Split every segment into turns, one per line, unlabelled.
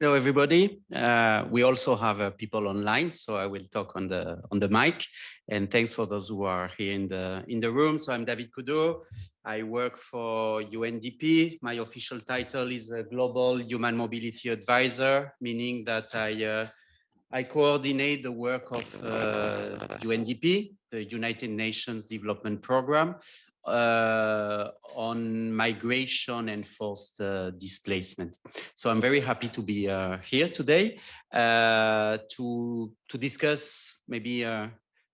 Hello, everybody. We also have people online, so I will talk on the mic. And thanks for those who are here in the room. So I'm David Khoudour. I work for UNDP. My official title is a Global Human Mobility Advisor, meaning that I coordinate the work of UNDP, the United Nations Development Programme, on migration and forced displacement. So I'm very happy to be here today to discuss maybe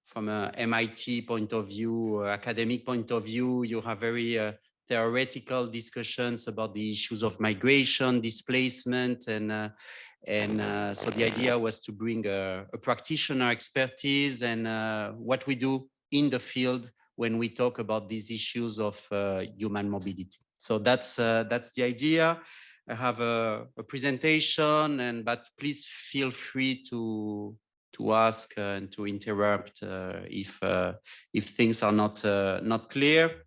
from a MIT point of view, academic point of view. You have very theoretical discussions about the issues of migration, displacement, and so the idea was to bring a practitioner expertise and what we do in the field when we talk about these issues of human mobility. So that's the idea. I have a presentation, but please feel free to ask and to interrupt if things are not clear.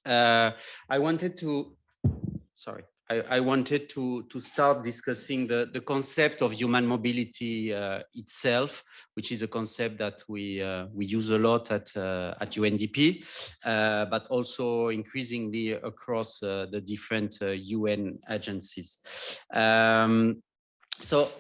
I wanted to, sorry. I wanted to start discussing the concept of human mobility itself, which is a concept that we use a lot at UNDP, but also increasingly across the different UN agencies. So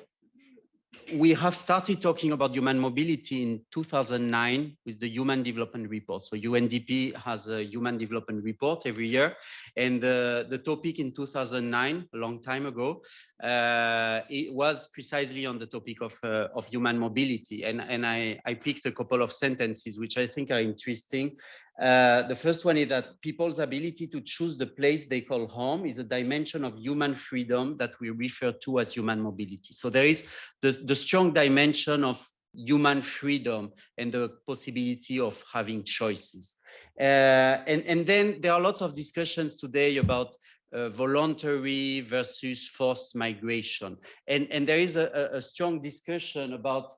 we have started talking about human mobility in 2009 with the Human Development Report. So UNDP has a Human Development Report every year. And the topic in 2009, a long time ago, it was precisely on the topic of human mobility. And I picked a couple of sentences which I think are interesting. The first one is that people's ability to choose the place they call home is a dimension of human freedom that we refer to as human mobility. So there is the strong dimension of human freedom and the possibility of having choices. And then there are lots of discussions today about voluntary versus forced migration. And there is a strong discussion about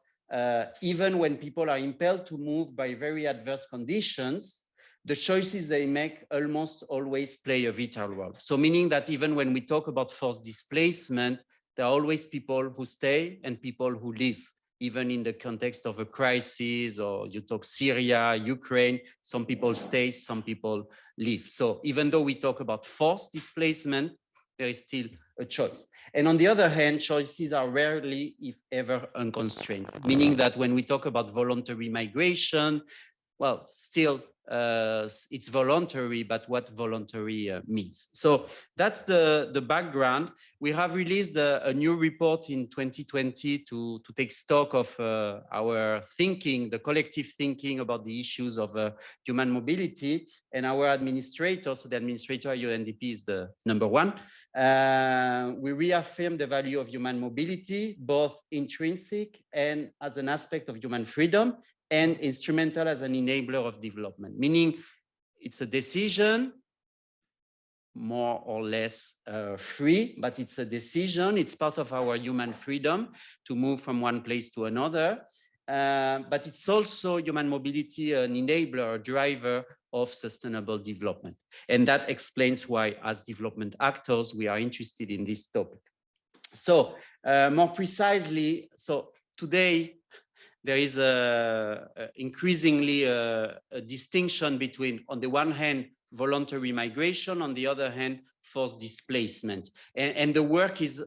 even when people are impelled to move by very adverse conditions, the choices they make almost always play a vital role. So meaning that even when we talk about forced displacement, there are always people who stay and people who leave, even in the context of a crisis, or you talk Syria, Ukraine, some people stay, some people leave. So even though we talk about forced displacement, there is still a choice. And on the other hand, choices are rarely, if ever, unconstrained, meaning that when we talk about voluntary migration, well, still, it's voluntary, but what voluntary means. So that's the background. We have released a new report in 2020 to take stock of our thinking, the collective thinking about the issues of human mobility. And our administrator, so the administrator at UNDP is the #1. We reaffirm the value of human mobility, both intrinsic and as an aspect of human freedom, and instrumental as an enabler of development, meaning it's a decision, more or less free, but it's a decision. It's part of our human freedom to move from one place to another. But it's also human mobility, an enabler, a driver of sustainable development. And that explains why, as development actors, we are interested in this topic. So more precisely, so today, there is increasingly a distinction between, on the one hand, voluntary migration, on the other hand, forced displacement. And the work is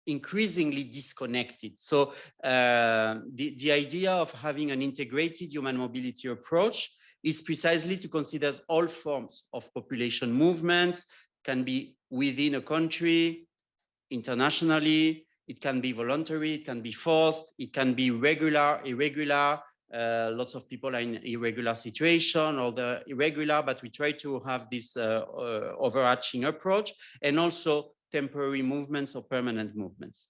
increasingly disconnected. So the idea of having an integrated human mobility approach is precisely to consider all forms of population movements, can be within a country, internationally. It can be voluntary, it can be forced, it can be regular, irregular. Lots of people are in irregular situation, or the irregular, but we try to have this overarching approach, and also temporary movements or permanent movements.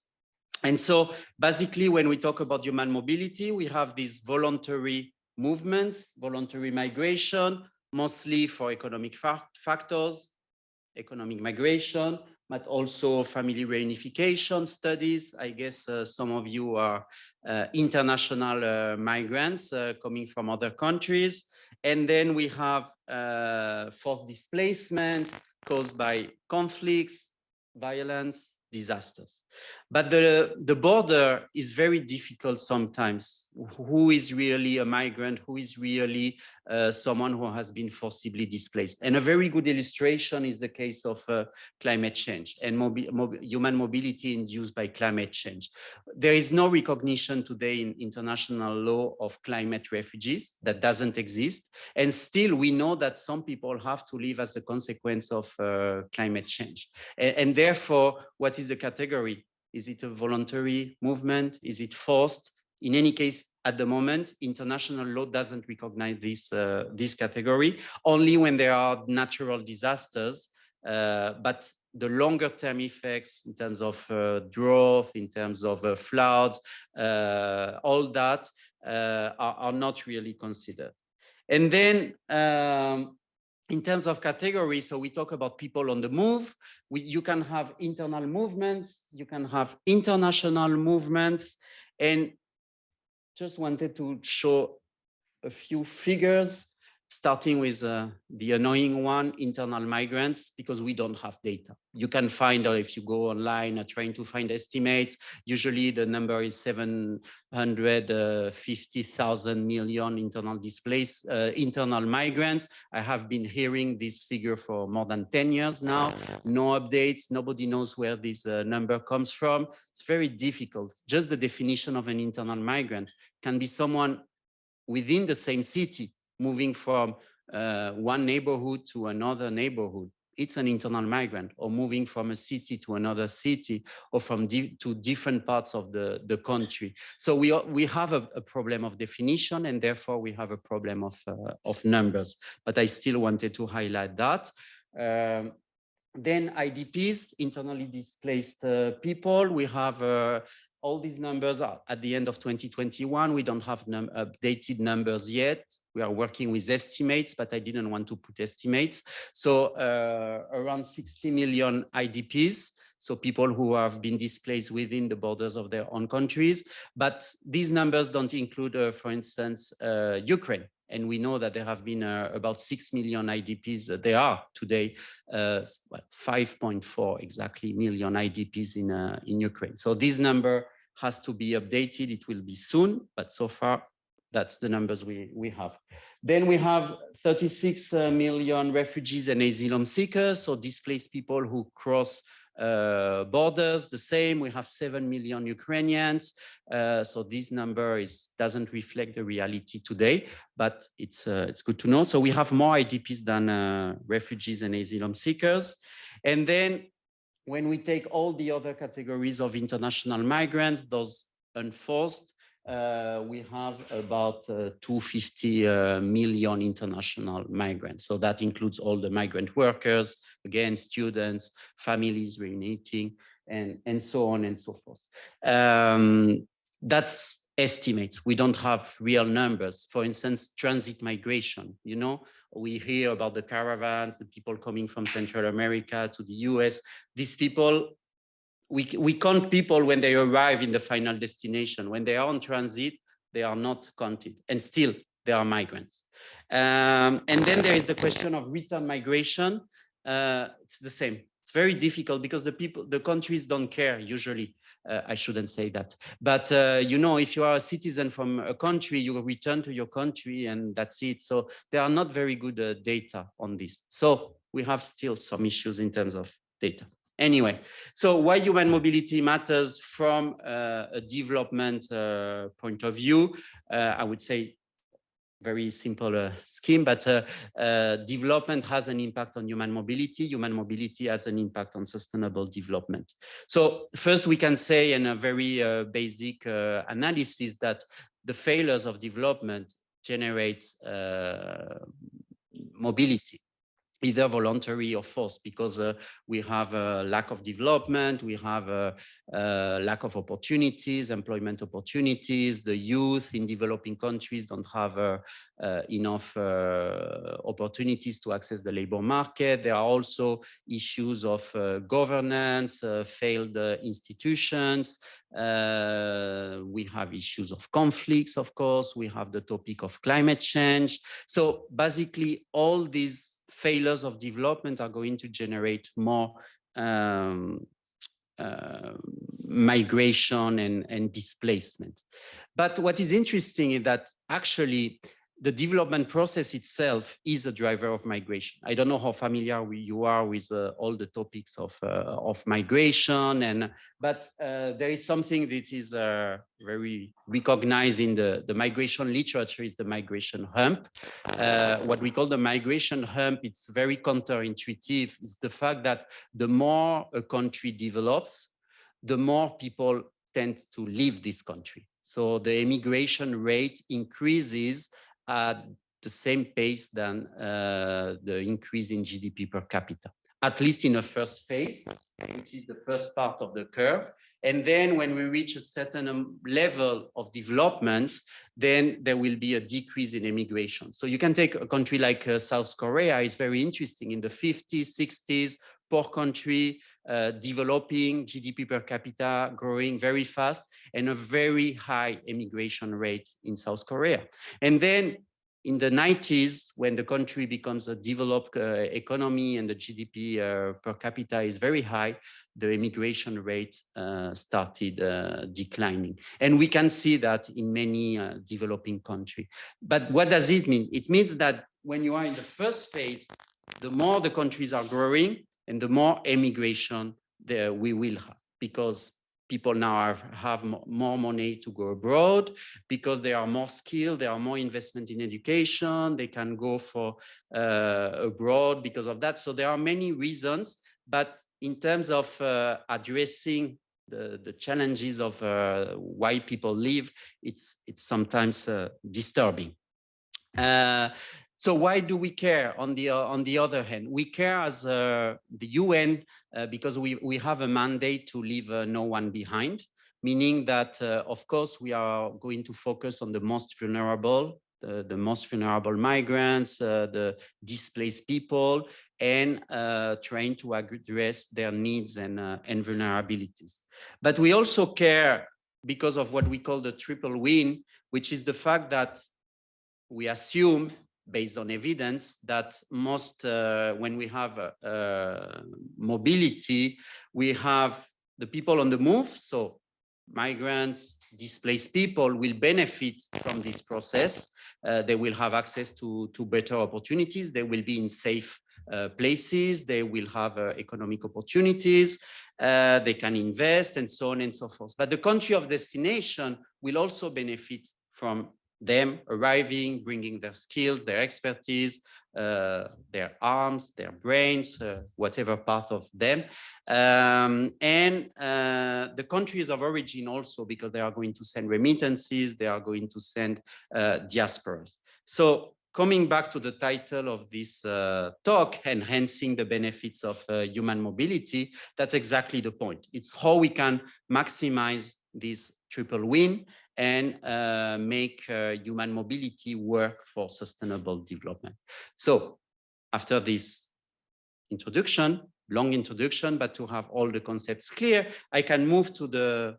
And so basically, when we talk about human mobility, we have these voluntary movements, voluntary migration, mostly for economic factors, economic migration, but also family reunification studies. I guess some of you are international migrants coming from other countries. And then we have forced displacement caused by conflicts, violence, disasters. But the border is very difficult sometimes. Who is really a migrant? Who is really someone who has been forcibly displaced? And a very good illustration is the case of climate change and human mobility induced by climate change. There is no recognition today in international law of climate refugees. That doesn't exist. And still, we know that some people have to live as a consequence of climate change. And therefore, what is the category? Is it a voluntary movement? Is it forced? In any case, at the moment, international law doesn't recognize this category, only when there are natural disasters. But the longer term effects in terms of drought, in terms of floods, all that are not really considered. And then in terms of categories, so we talk about people on the move. You can have internal movements, you can have international movements, and just wanted to show a few figures, starting with the annoying one, internal migrants, because we don't have data. You can find, or if you go online trying to find estimates, usually the number is 750,000 million internal displaced, internal migrants. I have been hearing this figure for more than 10 years now. No updates, nobody knows where this number comes from. It's very difficult. Just the definition of an internal migrant can be someone within the same city, moving from one neighborhood to another neighborhood. It's an internal migrant, or moving from a city to another city, or from to different parts of the country. So we have a problem of definition, and therefore we have a problem of numbers. But I still wanted to highlight that. Then IDPs, internally displaced people, we have all these numbers are at the end of 2021. We don't have updated numbers yet. We are working with estimates, but I didn't want to put estimates. So around 60 million IDPs, so people who have been displaced within the borders of their own countries. But these numbers don't include, for instance, Ukraine. And we know that there have been about 6 million IDPs. There are today 5.4 exactly million IDPs in Ukraine. So this number has to be updated. It will be soon, but so far that's the numbers we have. Then we have 36 million refugees and asylum seekers, so displaced people who cross borders. The same, we have 7 million Ukrainians. So this number doesn't reflect the reality today, but it's good to know. So we have more IDPs than refugees and asylum seekers. And then when we take all the other categories of international migrants, those unforced, we have about 250 million international migrants. So that includes all the migrant workers, again, students, families reuniting, and so on and so forth. That's estimates. We don't have real numbers. For instance, transit migration, you know, we hear about the caravans, the people coming from Central America to the US. These people, we count people when they arrive in the final destination. When they are on transit, they are not counted, and still they are migrants. And then there is the question of return migration. It's the same. It's very difficult because the countries don't care usually. I shouldn't say that, but you know, if you are a citizen from a country, you return to your country and that's it. So there are not very good data on this. So we have still some issues in terms of data. Anyway, so why human mobility matters from a development point of view, I would say very simple scheme, but development has an impact on human mobility. Human mobility has an impact on sustainable development. So first we can say in a very basic analysis that the failures of development generates mobility, either voluntary or forced, because we have a lack of development, we have a lack of opportunities, employment opportunities. The youth in developing countries don't have enough opportunities to access the labor market. There are also issues of governance, failed institutions. We have issues of conflicts, of course. We have the topic of climate change. So basically all these failures of development are going to generate more migration and displacement. But what is interesting is that actually the development process itself is a driver of migration. I don't know how familiar you are with all the topics of migration, but there is something that is very recognized in the migration literature is the migration hump. What we call the migration hump, it's very counterintuitive. It's the fact that the more a country develops, the more people tend to leave this country. So the immigration rate increases at the same pace than the increase in GDP per capita, at least in the first phase, which is the first part of the curve. And then when we reach a certain level of development, then there will be a decrease in immigration. So you can take a country like South Korea. It's very interesting. In the 50s, 60s, poor country, developing, GDP per capita growing very fast, and a very high immigration rate in South Korea. And then in the 90s, when the country becomes a developed economy and the GDP per capita is very high, the immigration rate started declining. And we can see that in many developing countries. But what does it mean? It means that when you are in the first phase, the more the countries are growing and the more immigration we will have, because people now have more money to go abroad, because they are more skilled, there are more investment in education, they can go for abroad because of that. So there are many reasons, but in terms of addressing the challenges of why people leave, it's sometimes disturbing. So why do we care? On the other hand, we care as the UN because we have a mandate to leave no one behind, meaning that, of course, we are going to focus on the most vulnerable, the most vulnerable migrants, the displaced people, and trying to address their needs and vulnerabilities. But we also care because of what we call the triple win, which is the fact that we assume, based on evidence, that most, when we have mobility, we have the people on the move. So migrants, displaced people will benefit from this process. They will have access to better opportunities. They will be in safe places. They will have economic opportunities. They can invest and so on and so forth. But the country of destination will also benefit from them arriving, bringing their skills, their expertise, their arms, their brains, whatever part of them. And the countries of origin also, because they are going to send remittances, they are going to send diasporas. So coming back to the title of this talk, enhancing the benefits of human mobility, that's exactly the point. It's how we can maximize this triple win and make human mobility work for sustainable development. So after this introduction, long introduction, but to have all the concepts clear, I can move to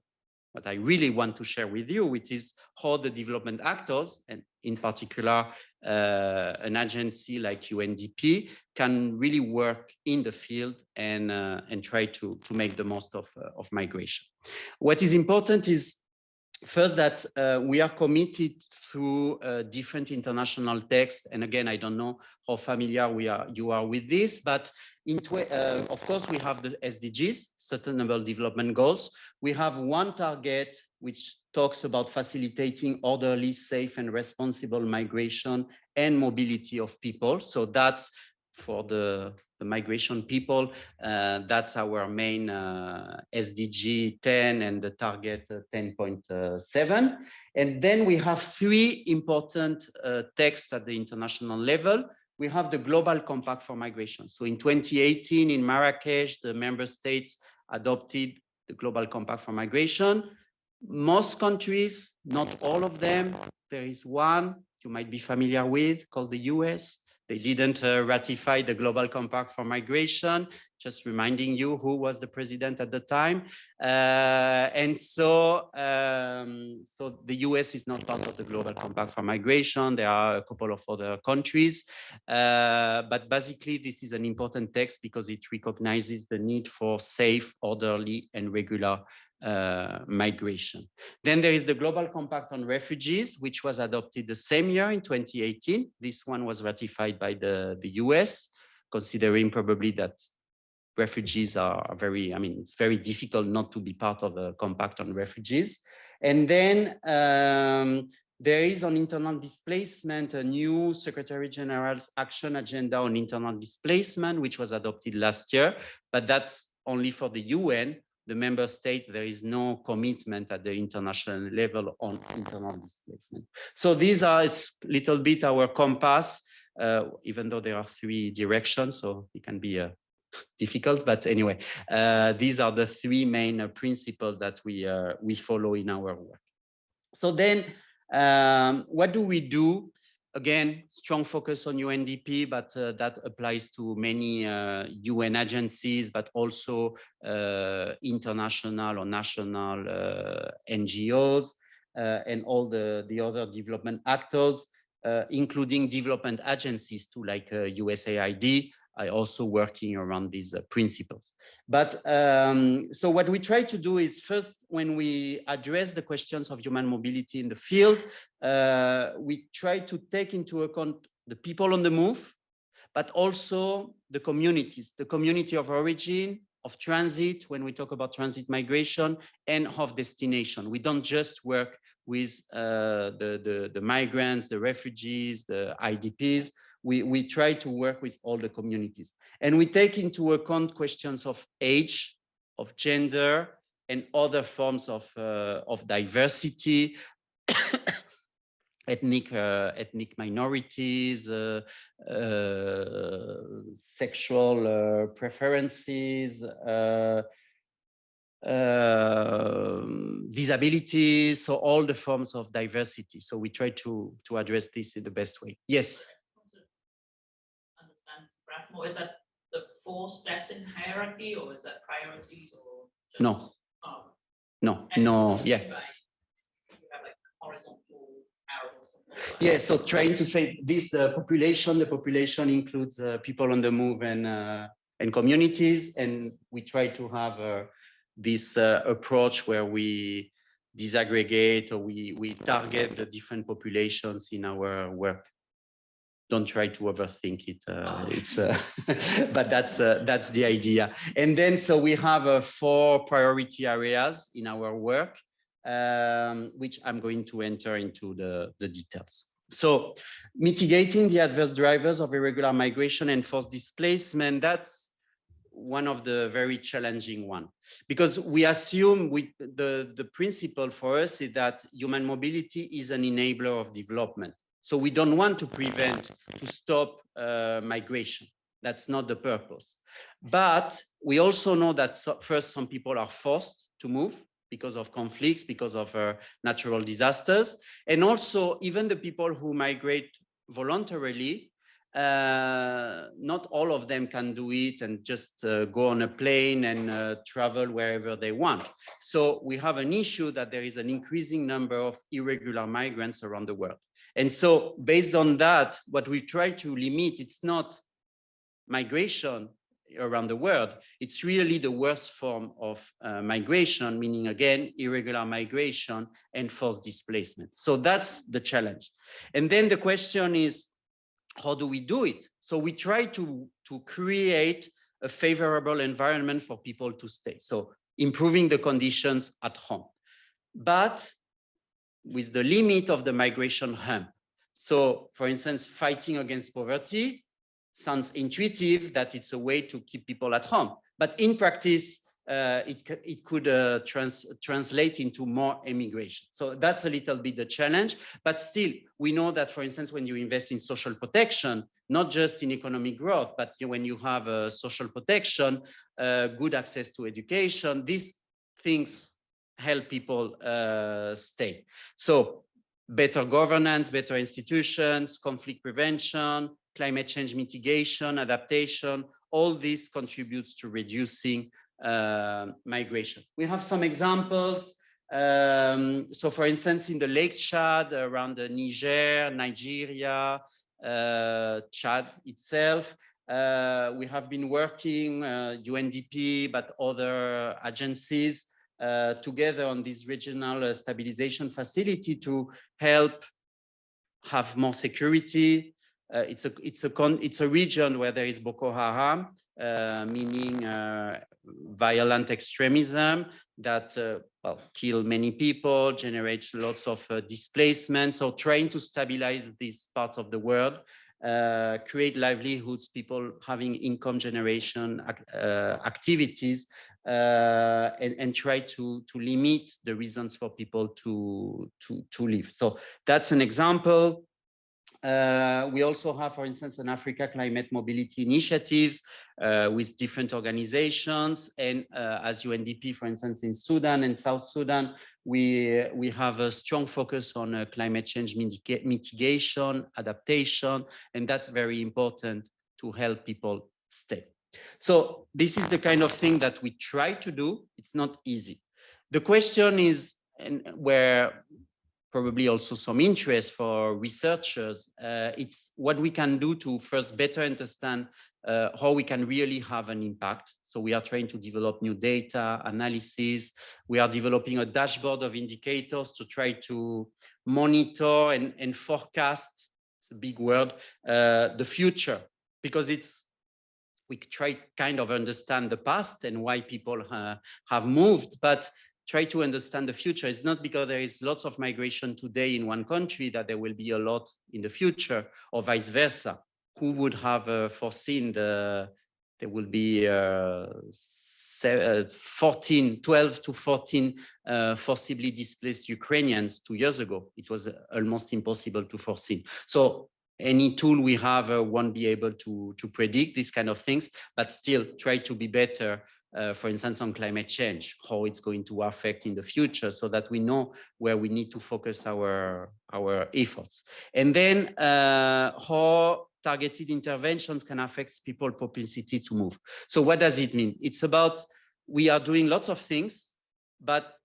what I really want to share with you, which is how the development actors, and in particular, an agency like UNDP, can really work in the field and try to make the most of migration. What is important is first that we are committed through different international texts. And again, I don't know how familiar you are with this, but of course, we have the SDGs, Sustainable Development Goals. We have one target which talks about facilitating orderly, safe, and responsible migration and mobility of people. So that's for the migration people, that's our main SDG 10 and the target 10.7. And then we have three important texts at the international level. We have the Global Compact for Migration. So in 2018 in Marrakesh, the member states adopted the Global Compact for Migration. Most countries, not all of them, there is one you might be familiar with called the US. They didn't ratify the Global Compact for Migration, just reminding you who was the president at the time. And so the US is not part of the Global Compact for Migration. There are a couple of other countries. But basically, this is an important text because it recognizes the need for safe, orderly, and regular migration. Then there is the Global Compact on Refugees, which was adopted the same year in 2018. This one was ratified by the US, considering probably that refugees are very, I mean, it's very difficult not to be part of a compact on refugees. And then there is on internal displacement a new Secretary General's action agenda on internal displacement, which was adopted last year, but that's only for the UN. The member state, there is no commitment at the international level on internal displacement. So these are a little bit our compass, even though there are 3 directions, so it can be difficult, but anyway, these are the 3 main principles that we follow in our work. So then, what do we do? Again, strong focus on UNDP, but that applies to many UN agencies, but also international or national NGOs and all the other development actors, including development agencies too, like USAID. I also working around these principles. But so what we try to do is first, when we address the questions of human mobility in the field, we try to take into account the people on the move, but also the communities, the community of origin, of transit, when we talk about transit migration, and of destination. We don't just work with the migrants, the refugees, the IDPs. We try to work with all the communities. And we take into account questions of age, of gender, and other forms of diversity, ethnic minorities, sexual preferences, disabilities, so all the forms of diversity. So we try to address this in the best way. Yes.
More, is that the 4 steps in hierarchy, or is that priorities, or just,
no, yeah.
You have like horizontal arrows.
Yeah, so trying to say this, the population includes people on the move and communities, and we try to have this approach where we disaggregate or we target the different populations in our work. Don't try to overthink it. But that's the idea. And then, so we have 4 priority areas in our work, which I'm going to enter into the details. So mitigating the adverse drivers of irregular migration and forced displacement, that's one of the very challenging one, because we assume the principle for us is that human mobility is an enabler of development. So we don't want to prevent, to stop migration. That's not the purpose. But we also know that first, some people are forced to move because of conflicts, because of natural disasters. And also, even the people who migrate voluntarily, not all of them can do it and just go on a plane and travel wherever they want. So we have an issue that there is an increasing number of irregular migrants around the world. And so based on that, what we try to limit, it's not migration around the world, it's really the worst form of migration, meaning again, irregular migration and forced displacement. So that's the challenge. And then the question is, how do we do it? So we try to create a favorable environment for people to stay. So improving the conditions at home, but with the limit of the migration hump. So for instance, fighting against poverty sounds intuitive that it's a way to keep people at home, but in practice, it could translate into more immigration. So that's a little bit the challenge, but still we know that, for instance, when you invest in social protection, not just in economic growth, but when you have social protection, good access to education, these things help people stay. So better governance, better institutions, conflict prevention, climate change mitigation, adaptation, all this contributes to reducing migration. We have some examples. So for instance, in the Lake Chad, around Niger, Nigeria, Chad itself, we have been working, UNDP, but other agencies, together on this regional stabilization facility to help have more security. It's a region where there is Boko Haram, meaning violent extremism that well, kill many people, generates lots of displacement. So trying to stabilize these parts of the world, create livelihoods, people having income generation activities, and try to limit the reasons for people to leave. So that's an example. We also have, for instance, an Africa climate mobility initiatives with different organizations, and as UNDP, for instance, in Sudan and South Sudan, we have a strong focus on climate change mitigation, adaptation, and that's very important to help people stay. So this is the kind of thing that we try to do. It's not easy. The question is, and where probably also some interest for researchers, it's what we can do to first better understand how we can really have an impact. So we are trying to develop new data analysis. We are developing a dashboard of indicators to try to monitor and forecast, it's a big word, the future, because we try kind of understand the past and why people have moved, but try to understand the future. It's not because there is lots of migration today in one country that there will be a lot in the future, or vice versa. Who would have foreseen there will be 12 to 14 forcibly displaced Ukrainians 2 years ago? It was almost impossible to foresee. So any tool we have won't be able to predict these kind of things, but still try to be better. For instance, on climate change, how it's going to affect in the future, so that we know where we need to focus our efforts. And then how targeted interventions can affect people's propensity to move. So what does it mean? It's about, we are doing lots of things, but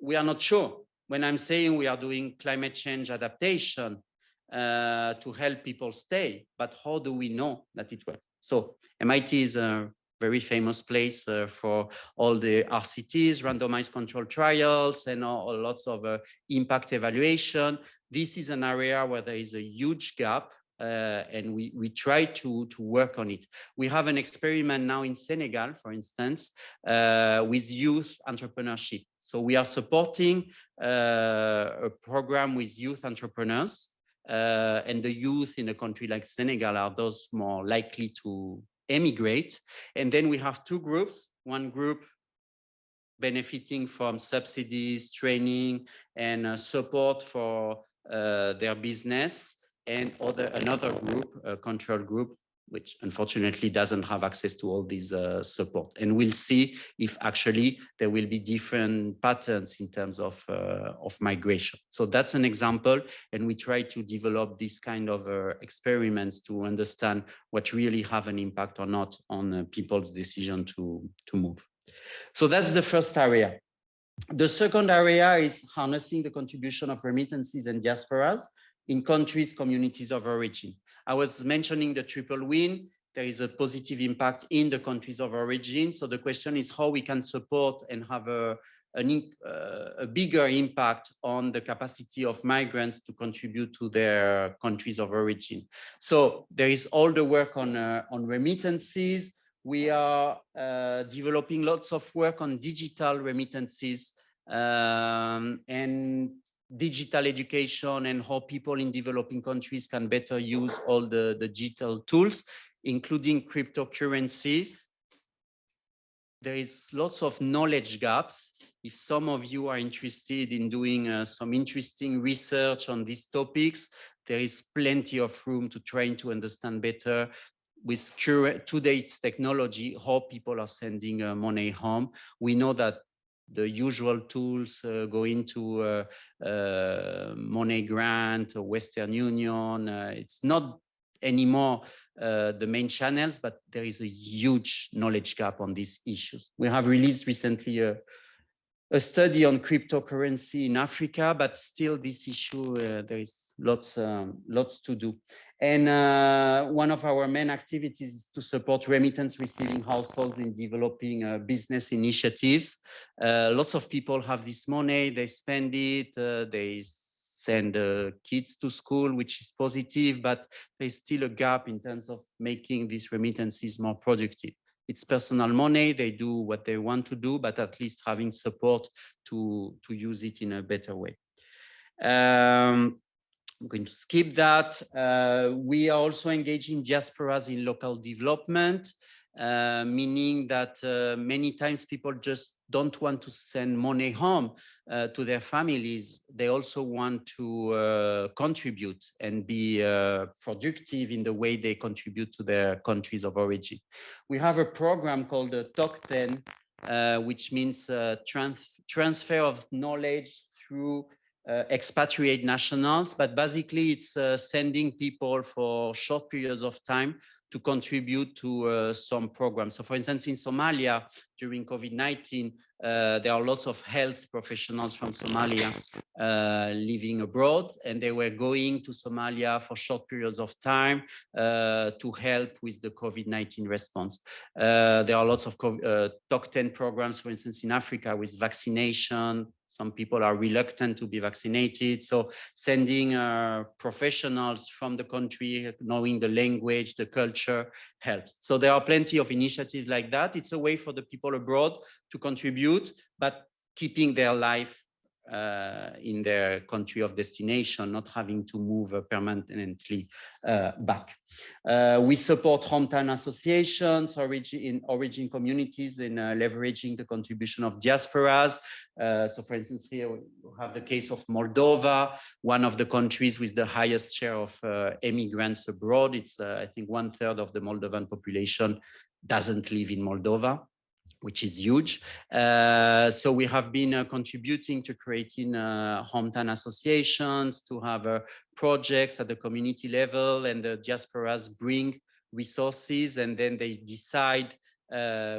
we are not sure. When I'm saying we are doing climate change adaptation to help people stay, but how do we know that it works? So MIT is a very famous place for all the RCTs, randomized control trials, and lots of impact evaluation. This is an area where there is a huge gap, and we try to work on it. We have an experiment now in Senegal, for instance, with youth entrepreneurship. So we are supporting a program with youth entrepreneurs, and the youth in a country like Senegal are those more likely to emigrate. And then we have two groups, one group benefiting from subsidies, training, and support for their business, and another group, a control group, which unfortunately doesn't have access to all these support. And we'll see if actually there will be different patterns in terms of migration. So that's an example, and we try to develop this kind of experiments to understand what really have an impact or not on people's decision to move. So that's the first area. The second area is harnessing the contribution of remittances and diasporas in countries, communities of origin. I was mentioning the triple win. There is a positive impact in the countries of origin. So the question is how we can support and have a bigger impact on the capacity of migrants to contribute to their countries of origin. So there is all the work on remittances. We are developing lots of work on digital remittances and digital education, and how people in developing countries can better use all the digital tools, including cryptocurrency. There is lots of knowledge gaps. If some of you are interested in doing some interesting research on these topics, there is plenty of room to try to understand better with today's technology how people are sending money home. We know that the usual tools go into MoneyGrant or Western Union. It's not anymore the main channels, but there is a huge knowledge gap on these issues. We have released recently a study on cryptocurrency in Africa, but still this issue, there is lots to do. And one of our main activities is to support remittance receiving households in developing business initiatives. Lots of people have this money, they spend it, they send kids to school, which is positive, but there's still a gap in terms of making these remittances more productive. It's personal money, they do what they want to do, but at least having support to use it in a better way. I'm going to skip that. We are also engaging diasporas in local development, meaning that many times people just don't want to send money home to their families. They also want to contribute and be productive in the way they contribute to their countries of origin. We have a program called the TOC10, which means transfer of knowledge through expatriate nationals, but basically it's sending people for short periods of time to contribute to some programs. So for instance, in Somalia, during COVID-19, there are lots of health professionals from Somalia living abroad, and they were going to Somalia for short periods of time to help with the COVID-19 response. There are lots of TOC10 programs, for instance, in Africa with vaccination. Some people are reluctant to be vaccinated. So sending professionals from the country, knowing the language, the culture helps. So there are plenty of initiatives like that. It's a way for the people abroad to contribute, but keeping their life in their country of destination, not having to move permanently back. We support hometown associations, origin communities in leveraging the contribution of diasporas. So for instance, here we have the case of Moldova, one of the countries with the highest share of immigrants abroad. It's, I think, 1/3 of the Moldovan population doesn't live in Moldova, which is huge. So we have been contributing to creating hometown associations, to have projects at the community level, and the diasporas bring resources, and then they decide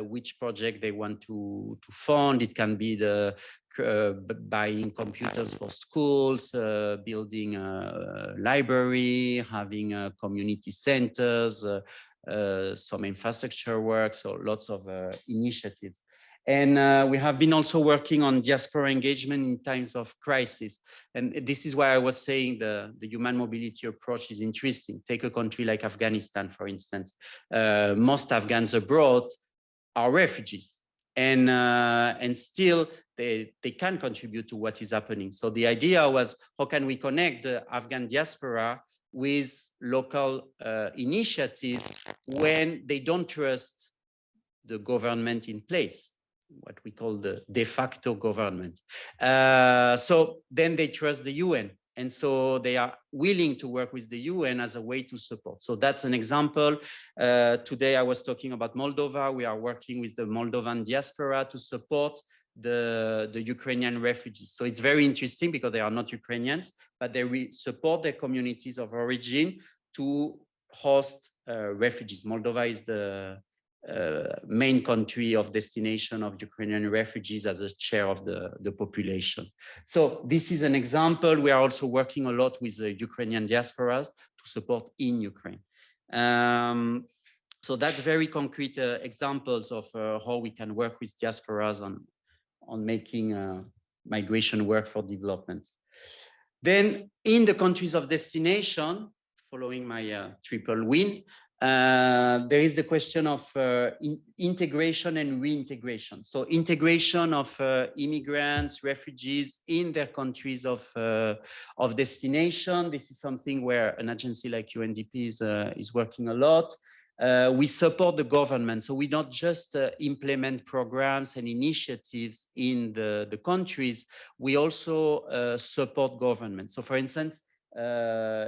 which project they want to fund. It can be the buying computers for schools, building a library, having community centers, some infrastructure work, so lots of initiatives. And we have been also working on diaspora engagement in times of crisis. And this is why I was saying the human mobility approach is interesting. Take a country like Afghanistan, for instance. Most Afghans abroad are refugees, and still they can contribute to what is happening. So the idea was, how can we connect the Afghan diaspora with local initiatives when they don't trust the government in place, what we call the de facto government. So then they trust the UN. And so they are willing to work with the UN as a way to support. So that's an example. Today I was talking about Moldova. We are working with the Moldovan diaspora to support the Ukrainian refugees. So it's very interesting because they are not Ukrainians, but they support their communities of origin to host refugees. Moldova is the main country of destination of Ukrainian refugees as a share of the population. So this is an example. We are also working a lot with the Ukrainian diasporas to support in Ukraine. So that's very concrete examples of how we can work with diasporas on making migration work for development. Then in the countries of destination, following my triple win, there is the question of integration and reintegration. So integration of immigrants, refugees in their countries of destination. This is something where an agency like UNDP is working a lot. We support the government, so we don't just implement programs and initiatives in the countries, we also support government. So for instance,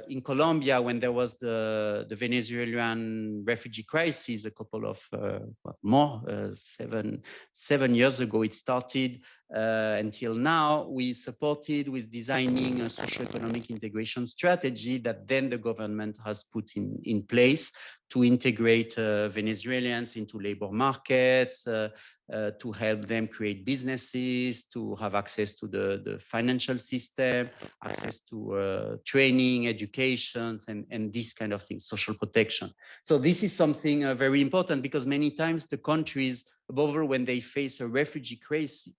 in Colombia, when there was the Venezuelan refugee crisis a couple of 7 years ago, it started. until now, we supported with designing a socio-economic integration strategy that then the government has put in place to integrate Venezuelans into labor markets, to help them create businesses, to have access to the financial system, access to training, education, and these kind of things, social protection. So this is something very important, because many times the countries, above all when they face a refugee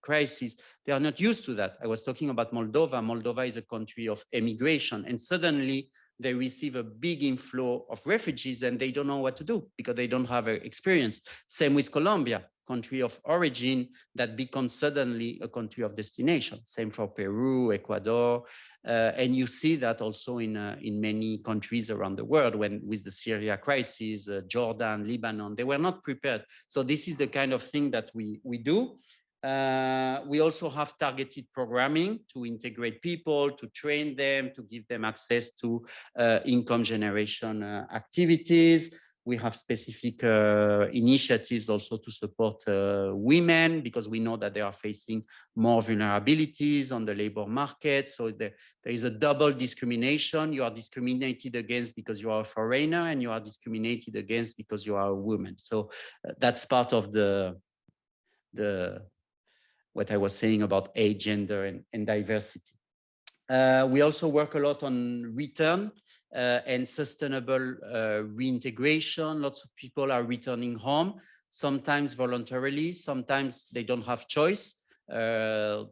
crisis, they are not used to that. I was talking about Moldova. Moldova is a country of emigration, and suddenly they receive a big inflow of refugees and they don't know what to do because they don't have experience. Same with Colombia, country of origin that becomes suddenly a country of destination. Same for Peru, Ecuador, and you see that also in many countries around the world. When with the Syria crisis, Jordan, Lebanon, they were not prepared. So this is the kind of thing that we do. We also have targeted programming to integrate people, to train them, to give them access to income generation activities. We have specific initiatives also to support women, because we know that they are facing more vulnerabilities on the labor market. So there is a double discrimination. You are discriminated against because you are a foreigner, and you are discriminated against because you are a woman. So that's part of what I was saying about age, gender, and diversity. We also work a lot on return and sustainable reintegration. Lots of people are returning home, sometimes voluntarily, sometimes they don't have choice. All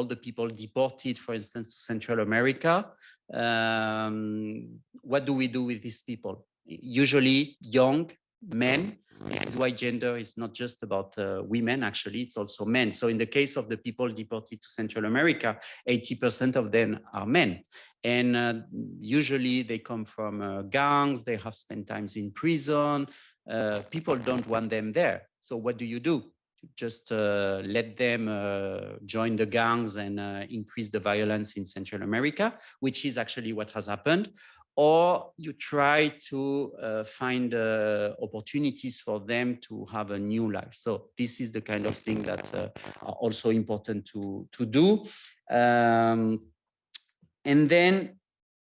the people deported, for instance, to Central America. What do we do with these people? Usually young men. This is why gender is not just about women, actually, it's also men. So in the case of the people deported to Central America, 80% of them are men. And usually they come from gangs, they have spent times in prison. People don't want them there. So what do? Just let them join the gangs and increase the violence in Central America, which is actually what has happened. Or you try to find opportunities for them to have a new life. So this is the kind of thing that are also important to do. And then,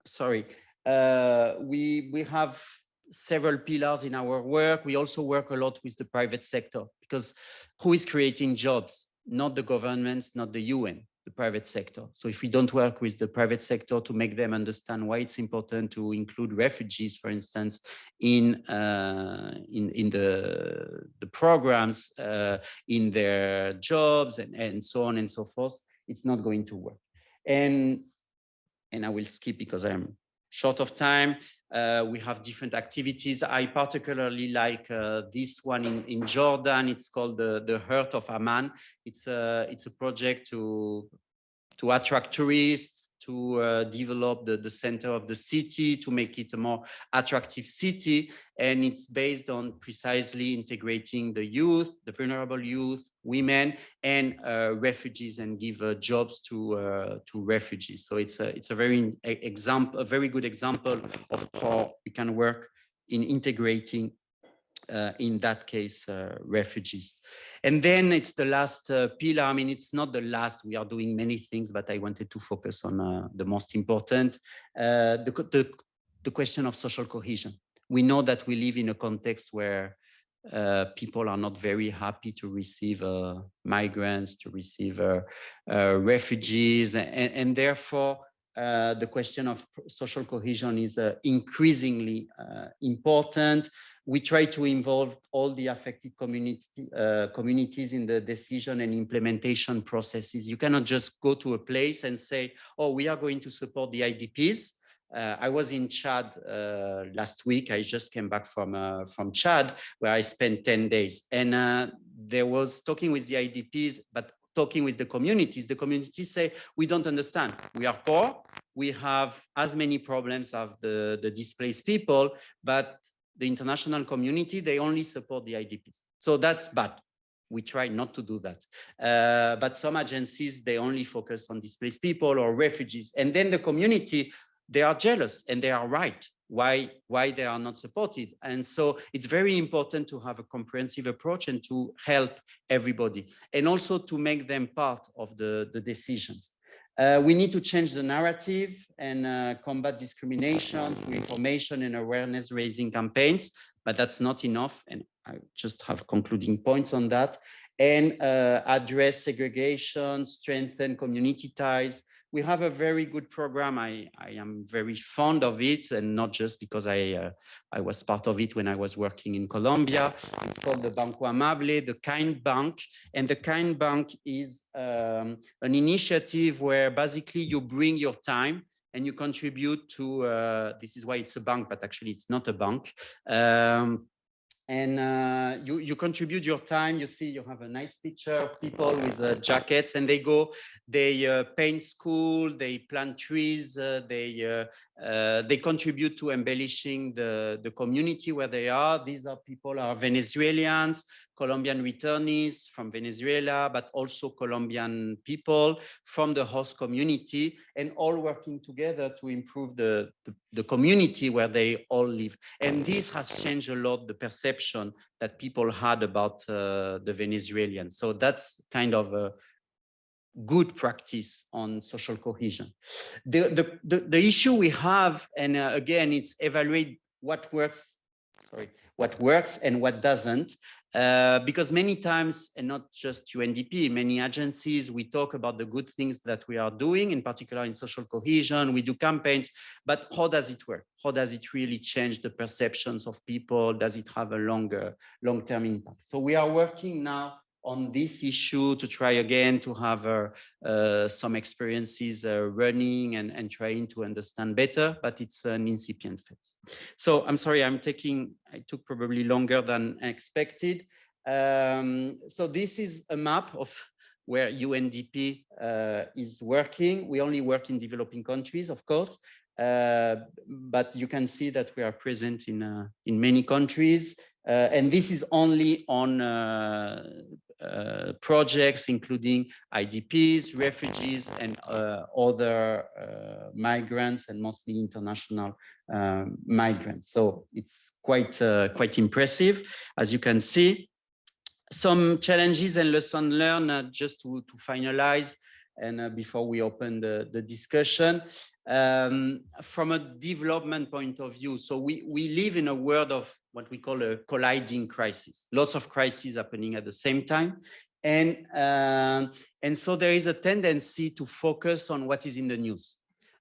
sorry, we have several pillars in our work. We also work a lot with the private sector, because who is creating jobs? Not the governments, not the UN. The private sector. So if we don't work with the private sector to make them understand why it's important to include refugees, for instance, in the programs, in their jobs, and so on and so forth, it's not going to work. And I will skip because I'm short of time. We have different activities. I particularly like this one in Jordan. It's called the Heart of Amman. It's a project to attract tourists, to develop the center of the city, to make it a more attractive city. And it's based on precisely integrating the youth, the vulnerable youth, women, and refugees, and give jobs to refugees. So it's a very good example of how we can work in integrating, in that case, refugees. And then it's the last pillar. I mean, it's not the last. We are doing many things, but I wanted to focus on the most important, the question of social cohesion. We know that we live in a context where people are not very happy to receive migrants, to receive refugees, and therefore the question of social cohesion is increasingly important. We try to involve all the affected communities in the decision and implementation processes. You cannot just go to a place and say, oh, we are going to support the IDPs. I was in Chad last week. I just came back from Chad, where I spent 10 days. And there was talking with the IDPs, but talking with the communities say, we don't understand. We are poor. We have as many problems as the displaced people, but the international community, they only support the IDPs. So that's bad. We try not to do that. But some agencies, they only focus on displaced people or refugees. And then the community, they are jealous, and they are right. why they are not supported. And so it's very important to have a comprehensive approach and to help everybody, and also to make them part of the decisions. We need to change the narrative and combat discrimination through information and awareness raising campaigns, but that's not enough. And I just have concluding points on that. And address segregation, strengthen community ties. We have a very good program. I am very fond of it, and not just because I was part of it when I was working in Colombia. It's called the Banco Amable, the Kind Bank. And the Kind Bank is an initiative where basically you bring your time and you contribute to, this is why it's a bank, but actually it's not a bank. You contribute your time. You see, you have a nice picture of people with jackets, and they go, they paint school, they plant trees, they contribute to embellishing the community where they are. These are people are Venezuelans, Colombian returnees from Venezuela, but also Colombian people from the host community, and all working together to improve the community where they all live. And this has changed a lot the perception that people had about the Venezuelans. So that's kind of a good practice on social cohesion. The issue we have, and again, it's evaluate what works, what works and what doesn't. Because many times, and not just UNDP, many agencies, we talk about the good things that we are doing, in particular in social cohesion, we do campaigns, but how does it work? How does it really change the perceptions of people? Does it have a long-term impact? So we are working now on this issue to try again to have some experiences running and trying to understand better, but it's an incipient phase. So I'm sorry, I took probably longer than expected. So this is a map of where UNDP is working. We only work in developing countries, of course, but you can see that we are present in many countries. And this is only on projects including IDPs, refugees, and other migrants, and mostly international migrants. So it's quite impressive, as you can see. Some challenges and lessons learned, just to finalize, and before we open the discussion. From a development point of view, so we live in a world of what we call a colliding crisis, lots of crises happening at the same time. And so there is a tendency to focus on what is in the news.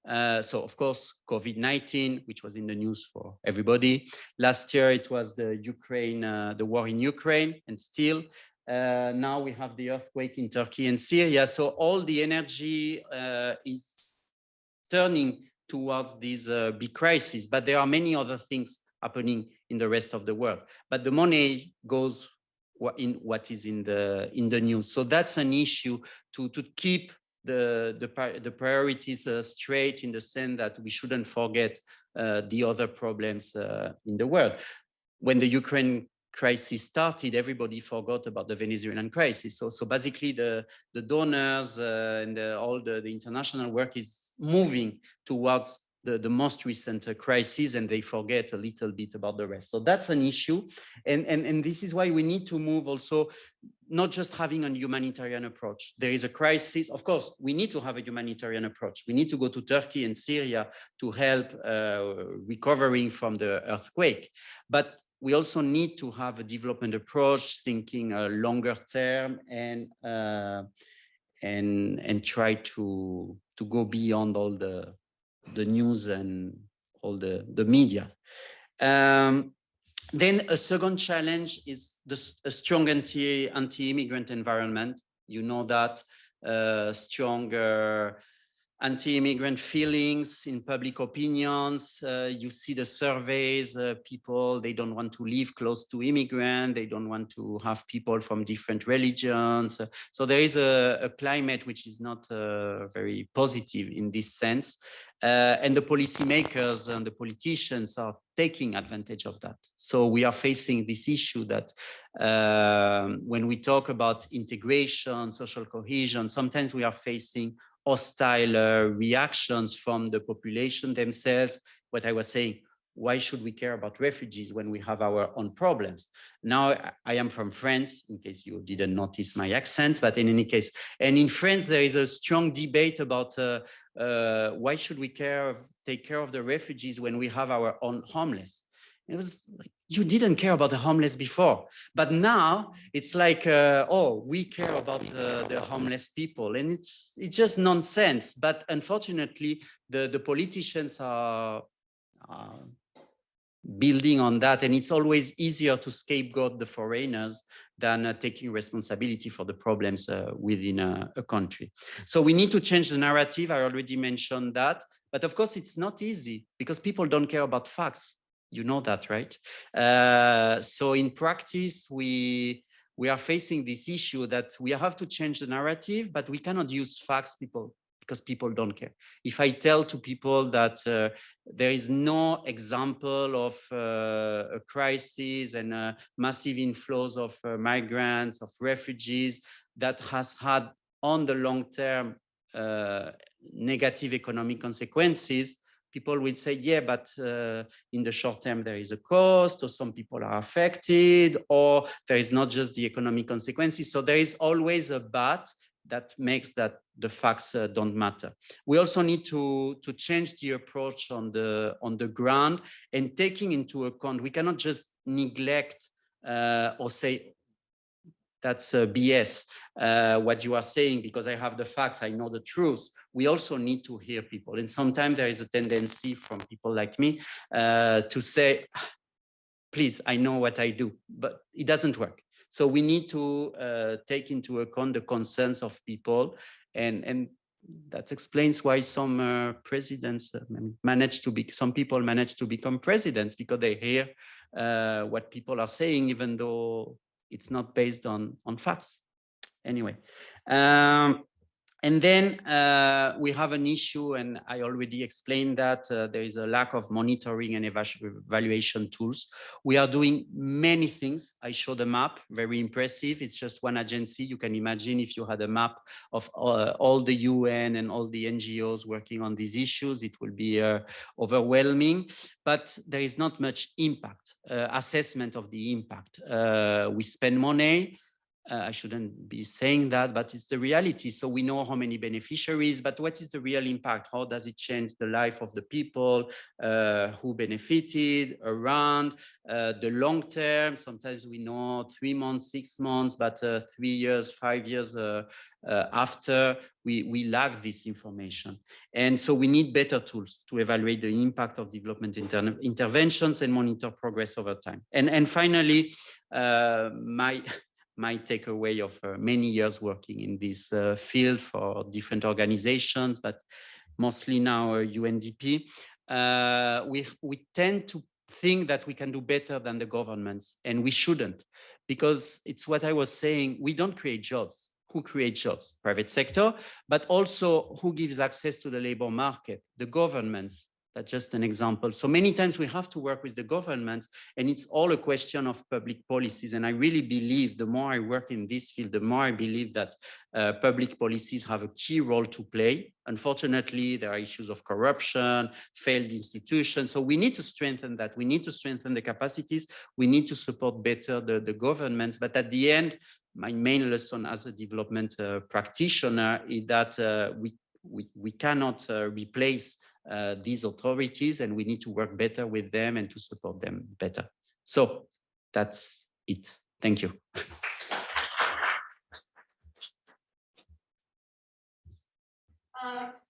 So of course, COVID-19, which was in the news for everybody. Last year, it was the war in Ukraine, and still. Now we have the earthquake in Turkey and Syria. So all the energy is turning towards these big crises, but there are many other things happening in the rest of the world. But the money goes in what is in the news. So that's an issue to keep the priorities straight, in the sense that we shouldn't forget the other problems in the world. When the Ukraine crisis started, everybody forgot about the Venezuelan crisis. So basically the donors and all the international work is moving towards the most recent crisis, and they forget a little bit about the rest. So that's an issue. And this is why we need to move also, not just having a humanitarian approach. There is a crisis. Of course, we need to have a humanitarian approach. We need to go to Turkey and Syria to help recovering from the earthquake. But we also need to have a development approach, thinking longer term, and try to go beyond all the news and all the media. Then a second challenge is a strong anti-immigrant environment. You know that stronger anti-immigrant feelings in public opinions. You see the surveys, people, they don't want to live close to immigrants. They don't want to have people from different religions. So there is a climate which is not very positive in this sense. And the policymakers and the politicians are taking advantage of that. So we are facing this issue that when we talk about integration, social cohesion, sometimes we are facing hostile reactions from the population themselves. What I was saying, why should we care about refugees when we have our own problems? Now, I am from France, in case you didn't notice my accent, but in any case, and in France, there is a strong debate about why should we take care of the refugees when we have our own homeless? It was like, you didn't care about the homeless before, but now it's like, oh, we care about the homeless people, and it's just nonsense. But unfortunately, the politicians are building on that, and it's always easier to scapegoat the foreigners than taking responsibility for the problems within a country. So we need to change the narrative. I already mentioned that, but of course it's not easy because people don't care about facts. You know that, right? So in practice, we are facing this issue that we have to change the narrative, but we cannot use facts because people don't care. If I tell to people that there is no example of a crisis and massive inflows of migrants, of refugees that has had on the long term negative economic consequences, people will say, yeah, but in the short term, there is a cost, or some people are affected, or there is not just the economic consequences. So there is always a but that makes that the facts don't matter. We also need to change the approach on the ground and taking into account, we cannot just neglect or say, that's BS, what you are saying, because I have the facts, I know the truth. We also need to hear people. And sometimes there is a tendency from people like me to say, please, I know what I do, but it doesn't work. So we need to take into account the concerns of people, and that explains why some presidents some people manage to become presidents, because they hear what people are saying, even though it's not based on facts. Anyway, and then we have an issue, and I already explained that there is a lack of monitoring and evaluation tools. We are doing many things. I showed a map, very impressive. It's just one agency. You can imagine if you had a map of all the UN and all the NGOs working on these issues, it will be overwhelming, but there is not much impact, assessment of the impact. We spend money. I shouldn't be saying that, but it's the reality. So we know how many beneficiaries, but what is the real impact? How does it change the life of the people who benefited around the long term? Sometimes we know 3 months, 6 months, but 3 years, 5 years after, we lack this information. And so we need better tools to evaluate the impact of development interventions and monitor progress over time. And finally, my takeaway of many years working in this field for different organizations, but mostly now UNDP, we tend to think that we can do better than the governments, and we shouldn't, because it's what I was saying, we don't create jobs. Who creates jobs? Private sector, but also who gives access to the labor market? The governments. That's just an example. So many times we have to work with the government, and it's all a question of public policies. And I really believe, the more I work in this field, the more I believe that public policies have a key role to play. Unfortunately, there are issues of corruption, failed institutions. So we need to strengthen that. We need to strengthen the capacities. We need to support better the governments. But at the end, my main lesson as a development practitioner is that we cannot replace these authorities, and we need to work better with them and to support them better. So that's it. Thank you.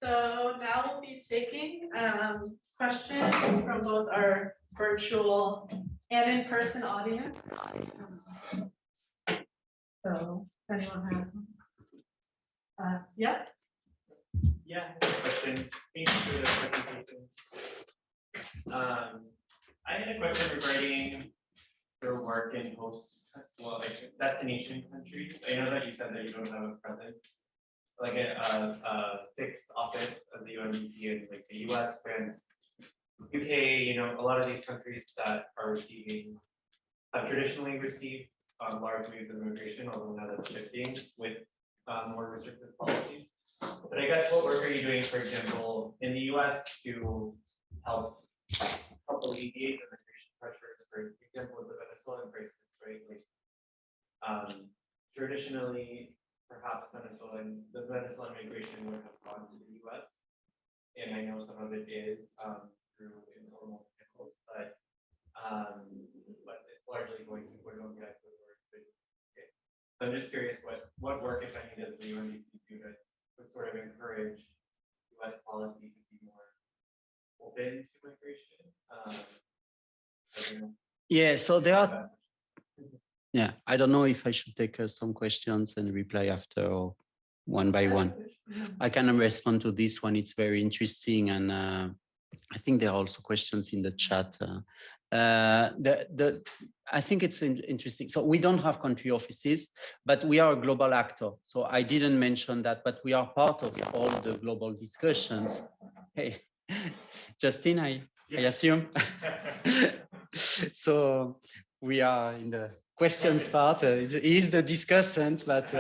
So now we'll be taking questions from both our virtual and in-person audience. So if anyone has one. Yeah.
Yeah, I have a question. Thanks for the presentation. I had a question regarding your work in like destination countries. I know that you said that you don't have a presence, like a fixed office of the UNDP in like the US, France, UK. A lot of these countries that are receiving, have traditionally received large waves of immigration, although now that's shifting with more restrictive policies. But I guess what work are you doing, for example, in the US to help help alleviate the migration pressures. For example, the Venezuelan crisis, right? Like, traditionally, perhaps the Venezuelan migration would have gone to the U.S. And I know some of it is through informal channels, but it's largely going to Colombia. So I'm just curious what work, if any, does the UNDP do to sort of encourage U.S. policy to be more open to migration?
Yeah, so there are. Yeah, I don't know if I should take some questions and reply after or one by one. I can respond to this one. It's very interesting, and I think there are also questions in the chat. I think it's interesting. So we don't have country offices, but we are a global actor. So I didn't mention that, but we are part of all the global discussions. Hey, Justin, I assume. So we are in the questions part. It is the discussant, but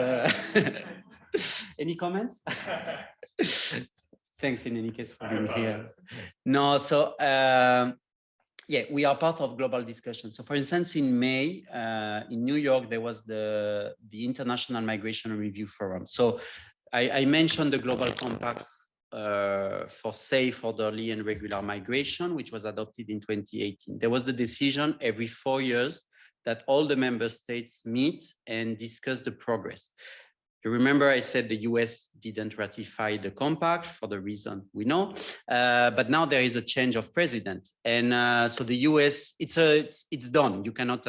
any comments? Thanks in any case for being here. No, so yeah, we are part of global discussion. So for instance, in May, in New York, there was the International Migration Review Forum. So I mentioned the Global Compact for safe, orderly, and regular migration, which was adopted in 2018. There was the decision every 4 years that all the member states meet and discuss the progress. You remember I said the US didn't ratify the compact for the reason we know, but now there is a change of president. And so the US, it's done. You cannot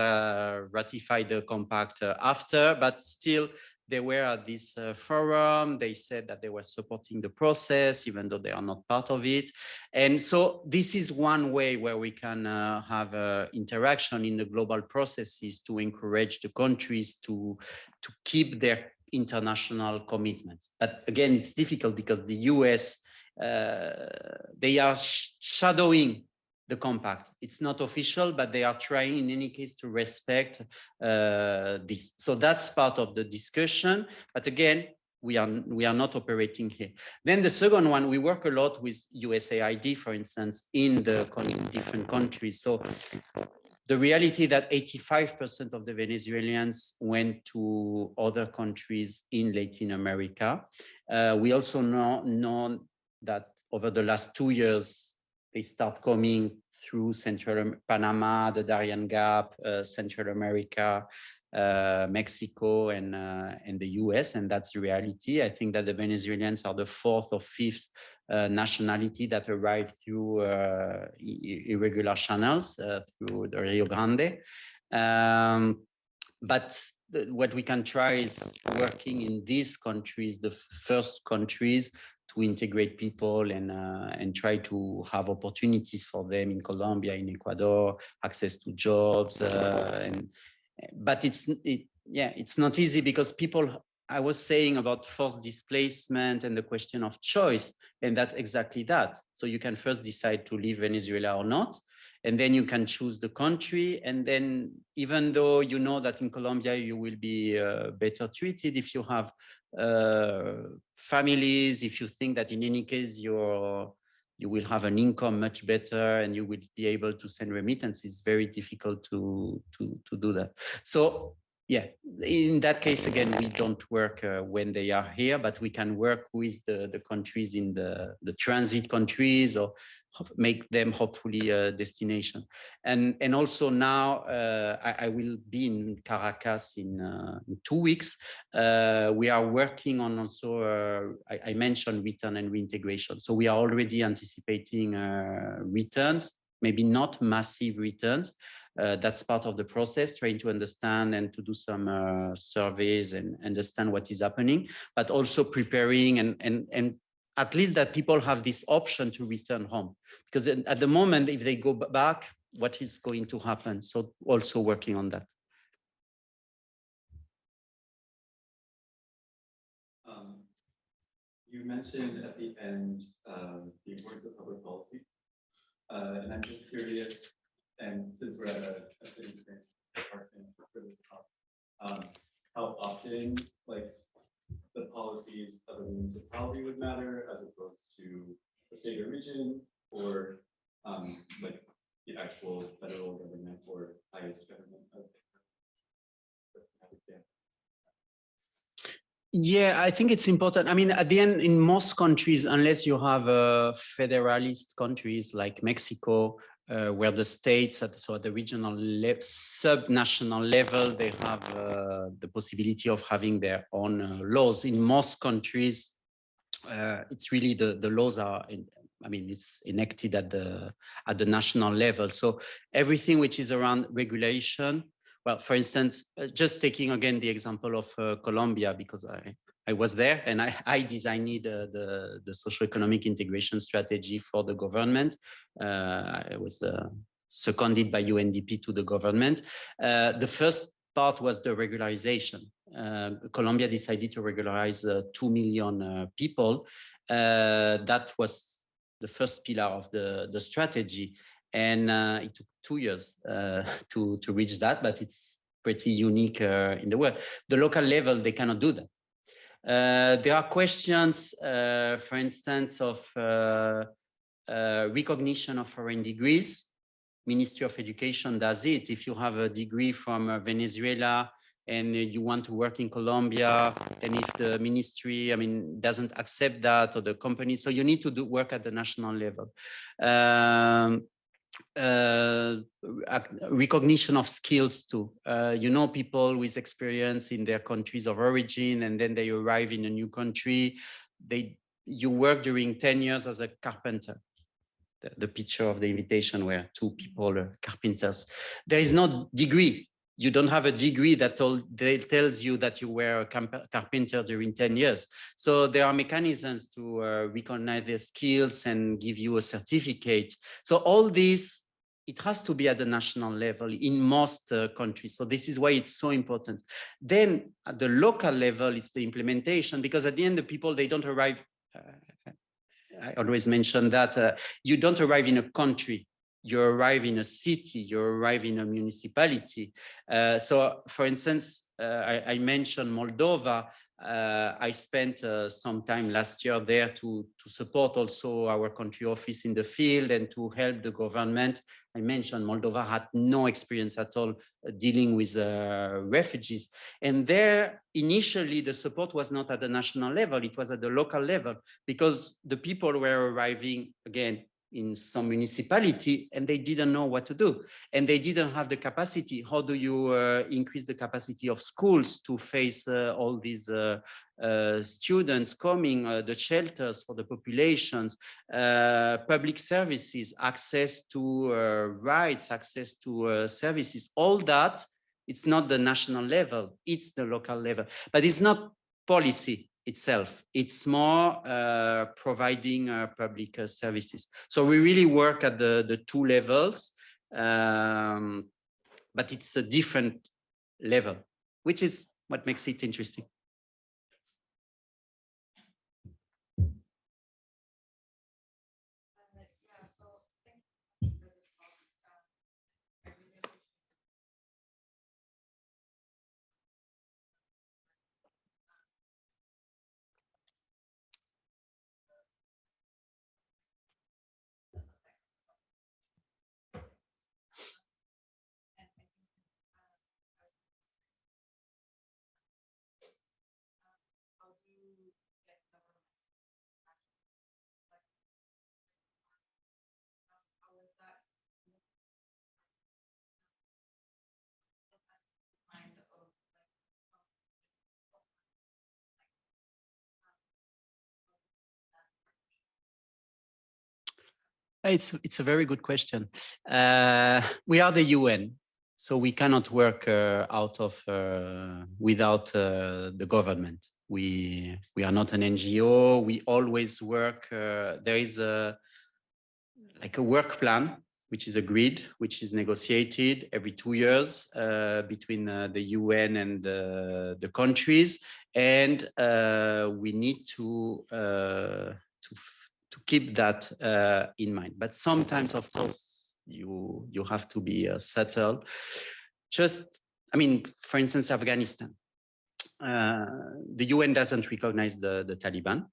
ratify the compact after, but still they were at this forum. They said that they were supporting the process, even though they are not part of it. And so this is one way where we can have interaction in the global processes to encourage the countries to keep their international commitments. But again, it's difficult because the US, they are shadowing the compact. It's not official, but they are trying in any case to respect this. So that's part of the discussion. But again, we are not operating here. Then the second one, we work a lot with USAID, for instance, in the different countries. So the reality that 85% of the Venezuelans went to other countries in Latin America. We also know that over the last 2 years, they start coming through Panama, the Darien Gap, Central America, Mexico, and the US, and that's the reality. I think that the Venezuelans are the 4th or 5th nationality that arrived through irregular channels through the Rio Grande. But what we can try is working in these countries, the first countries, to integrate people and try to have opportunities for them in Colombia, in Ecuador, access to jobs. But it's not easy because people, I was saying about forced displacement and the question of choice, and that's exactly that. So you can first decide to leave Venezuela or not, and then you can choose the country. And then even though you know that in Colombia you will be better treated if you have families, if you think that in any case you will have an income much better and you will be able to send remittances, it's very difficult to do that. So yeah, in that case, again, we don't work when they are here, but we can work with the countries in the transit countries or make them hopefully a destination. And also now I will be in Caracas in 2 weeks. We are working on also, I mentioned return and reintegration. So we are already anticipating returns, maybe not massive returns. That's part of the process, trying to understand and to do some surveys and understand what is happening, but also preparing and at least that people have this option to return home. Because at the moment, if they go back, what is going to happen? So also working on that.
You mentioned at the end the importance of public policy. And I'm just curious, and since we're at a city department for this talk, how often like the policies of a municipality would matter as opposed to a state or region, or like the actual federal government or highest government of
Yeah, I think it's important. I mean, at the end, in most countries, unless you have federalist countries like Mexico, where the states, so at the regional sub-national level, they have the possibility of having their own laws. In most countries, it's really the laws are, I mean, it's enacted at the national level. So everything which is around regulation. Well, for instance, just taking again the example of Colombia, because I was there and I designed the socio-economic integration strategy for the government. I was seconded by UNDP to the government. The first part was the regularization. Colombia decided to regularize 2 million people. That was the first pillar of the strategy. And it took 2 years to reach that, but it's pretty unique in the world. The local level, they cannot do that. There are questions, for instance, of recognition of foreign degrees. Ministry of Education does it. If you have a degree from Venezuela and you want to work in Colombia, and if the ministry, I mean, doesn't accept that, or the company, so you need to work at the national level. Recognition of skills too. You know, people with experience in their countries of origin, and then they arrive in a new country. You work during 10 years as a carpenter. The picture of the invitation where 2 people are carpenters. There is no degree. You don't have a degree that tells you that you were a carpenter during 10 years. So there are mechanisms to recognize their skills and give you a certificate. So all this, it has to be at the national level in most countries. So this is why it's so important. Then at the local level, it's the implementation, because at the end, the people, they don't arrive. I always mention that you don't arrive in a country, you arrive in a city, you arrive in a municipality. So for instance, I mentioned Moldova. I spent some time last year there to support also our country office in the field and to help the government. I mentioned Moldova had no experience at all dealing with refugees. And there, initially, the support was not at the national level, it was at the local level, because the people were arriving, again, in some municipality, and they didn't know what to do. And they didn't have the capacity. How do you increase the capacity of schools to face all these students coming, the shelters for the populations, public services, access to rights, access to services, all that, it's not the national level, it's the local level. But it's not policy itself, it's more providing public services. So we really work at the 2 levels, but it's a different level, which is what makes it interesting. It's a very good question. We are the UN, so we cannot work out of without the government. We are not an NGO. We always work. There is like a work plan which is agreed, which is negotiated every 2 years between the UN and the countries, and we need to keep that in mind. But sometimes, of course, you have to be subtle. Just, I mean, for instance, Afghanistan. The UN doesn't recognize the Taliban.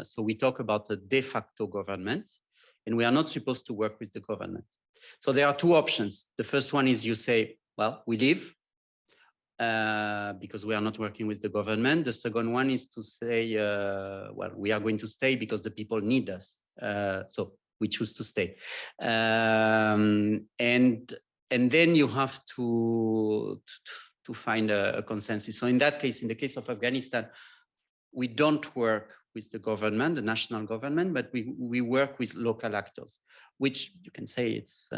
So we talk about a de facto government. and we are not supposed to work with the government. So there are two options. The first one is you say, well, we leave because we are not working with the government. The second one is to say, well, we are going to stay because the people need us. So we choose to stay. And then you have to find a consensus. So in that case, in the case of Afghanistan, we don't work with the government, the national government, but we work with local actors, which you can say it's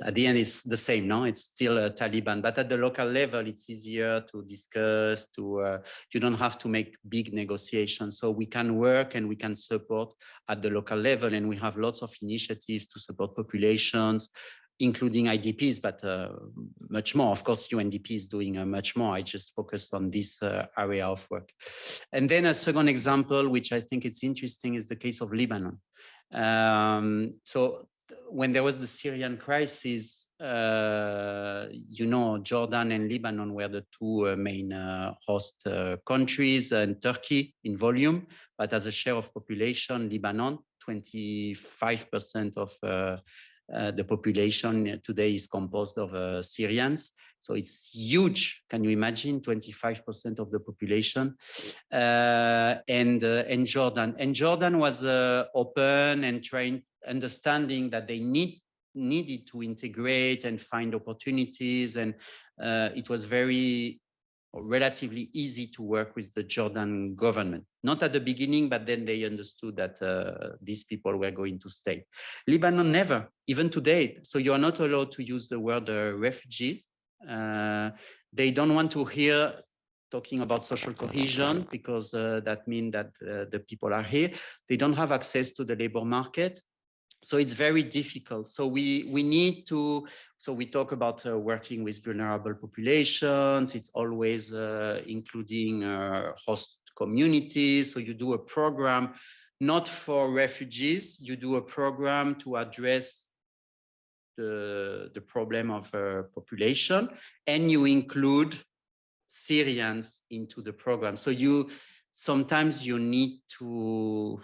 at the end it's the same, no? It's still a Taliban, but at the local level, it's easier to discuss. You don't have to make big negotiations, so we can work and we can support at the local level, and we have lots of initiatives to support populations, including IDPs, but much more. Of course, UNDP is doing much more. I just focused on this area of work. And then a second example, which I think it's interesting, is the case of Lebanon. So when there was the Syrian crisis, you know, Jordan and Lebanon were the two main host countries, and Turkey in volume, but as a share of population, Lebanon, 25% of the population today is composed of Syrians. So it's huge. Can you imagine 25% of the population? And Jordan. And Jordan was open and trying, understanding that they needed to integrate and find opportunities. And it was relatively easy to work with the Jordan government. Not at the beginning, but then they understood that these people were going to stay. Lebanon, never, even today. So you are not allowed to use the word refugee. They don't want to hear talking about social cohesion because that means that the people are here. They don't have access to the labor market. So it's very difficult. So we need to, so we talk about working with vulnerable populations. It's always including host communities. So you do a program, not for refugees, you do a program to address the problem of population, and you include Syrians into the program. So sometimes you need to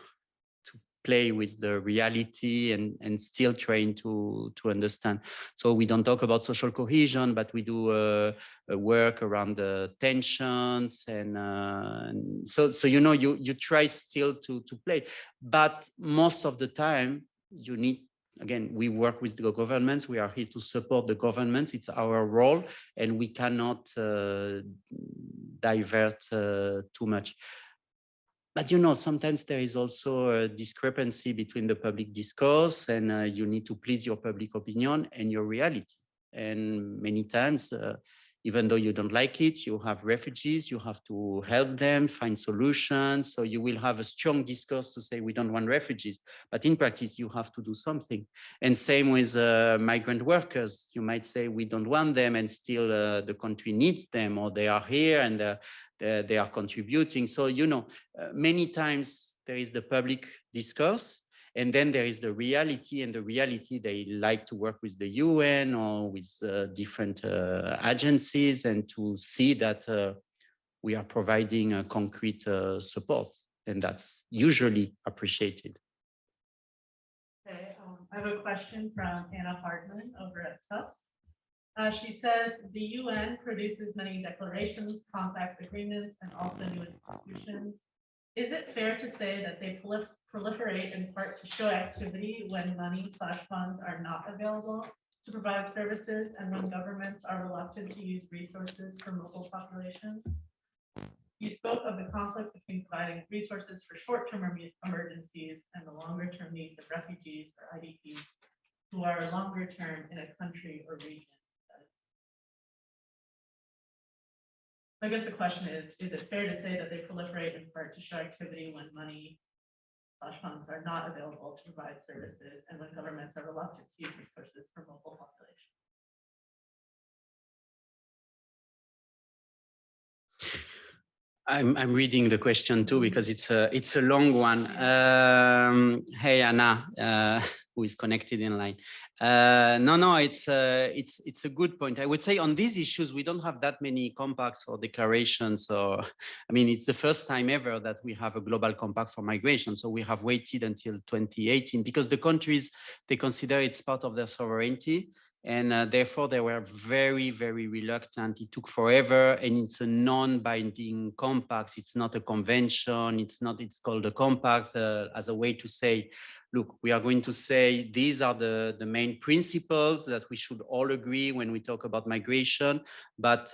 play with the reality and still trying to understand. So we don't talk about social cohesion, but we do work around the tensions, and so you know, you try still to play, but most of the time you need, again, we work with the governments. We are here to support the governments. It's our role, and we cannot divert too much. But you know, sometimes there is also a discrepancy between the public discourse and you need to please your public opinion and your reality. And many times, even though you don't like it, you have refugees, you have to help them find solutions. So you will have a strong discourse to say, we don't want refugees, but in practice, you have to do something. And same with migrant workers. You might say, we don't want them, and still the country needs them, or they are here and they are contributing. So, you know, many times there is the public discourse, and then there is the reality, and the reality, they like to work with the UN or with different agencies, and to see that we are providing concrete support, and that's usually appreciated.
Okay, I have a question from Anna Hartman over at Tufts. She says the UN produces many declarations, compacts, agreements, and also new institutions. Is it fair to say that they proliferate in part to show activity when money/funds are not available to provide services, and when governments are reluctant to use resources for local populations? You spoke of the conflict between providing resources for short-term emergencies and the longer-term needs of refugees or IDPs who are longer-term in a country or region. I guess the question is it fair to say that they proliferate in part to show activity when money/funds are not available to provide services, and when governments are reluctant to use resources for local population?
I'm reading the question too, because it's a long one. Hey, Anna, who is connected in line. No, it's a good point. I would say on these issues, we don't have that many compacts or declarations. So, I mean, it's the first time ever that we have a global compact for migration. So we have waited until 2018 because the countries, they consider it's part of their sovereignty. And therefore, they were very, very reluctant. It took forever, and it's a non-binding compact. It's not a convention. It's called a compact as a way to say, look, we are going to say these are the main principles that we should all agree when we talk about migration, but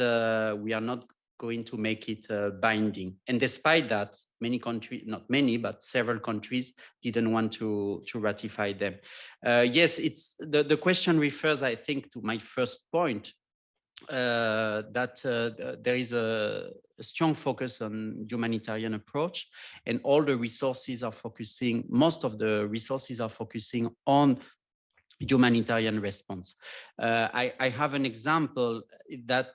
we are not going to make it binding. And despite that, many countries, not many, but several countries didn't want to ratify them. Yes, it's the question refers, I think, to my first point, that there is a strong focus on humanitarian approach, and all the resources are focusing, most of the resources are focusing on humanitarian response. I have an example that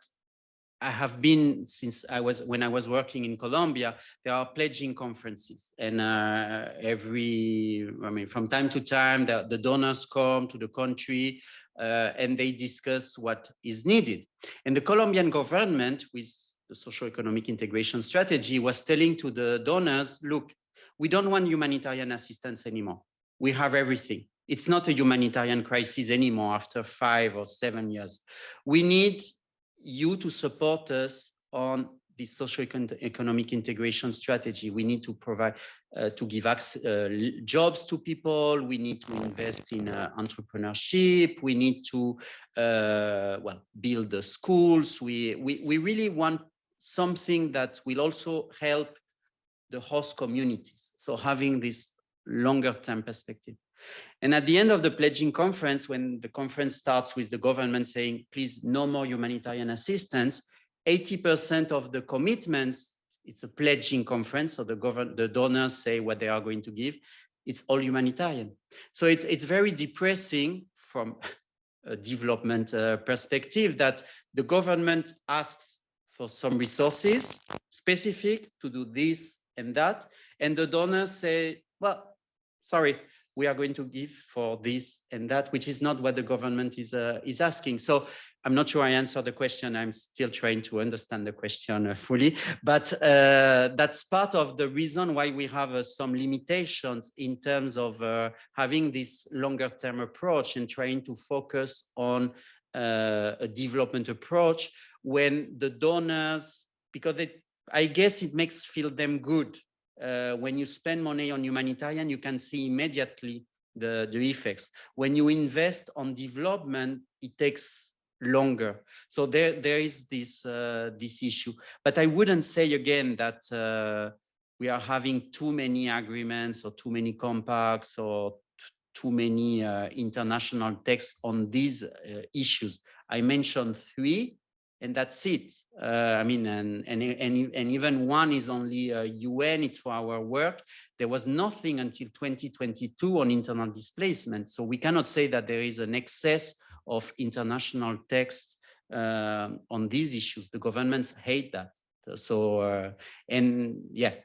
I have been since when I was working in Colombia. There are pledging conferences, and from time to time, the donors come to the country and they discuss what is needed. And the Colombian government, with the socio-economic integration strategy, was telling to the donors, look, we don't want humanitarian assistance anymore. We have everything. It's not a humanitarian crisis anymore after 5 or 7 years. We need you to support us on the socio-economic integration strategy. We need to provide, to give jobs to people. We need to invest in entrepreneurship. We need to, build the schools. We really want something that will also help the host communities. So having this longer term perspective. And at the end of the pledging conference, when the conference starts with the government saying, please, no more humanitarian assistance, 80% of the commitments, it's a pledging conference, so the donors say what they are going to give, it's all humanitarian. So it's very depressing from a development perspective that the government asks for some resources specific to do this and that, and the donors say, well, sorry, we are going to give for this and that, which is not what the government is asking. So I'm not sure I answered the question. I'm still trying to understand the question fully, but that's part of the reason why we have some limitations in terms of having this longer term approach and trying to focus on a development approach when the donors, because I guess it makes feel them good. When you spend money on humanitarian, you can see immediately the effects. When you invest on development, it takes longer. So there is this issue. But I wouldn't say again that we are having too many agreements or too many compacts or too many international texts on these issues. I mentioned 3. And that's it. I mean, and even one is only UN, it's for our work. There was nothing until 2022 on internal displacement. So we cannot say that there is an excess of international texts on these issues. The governments hate that. So, and yeah.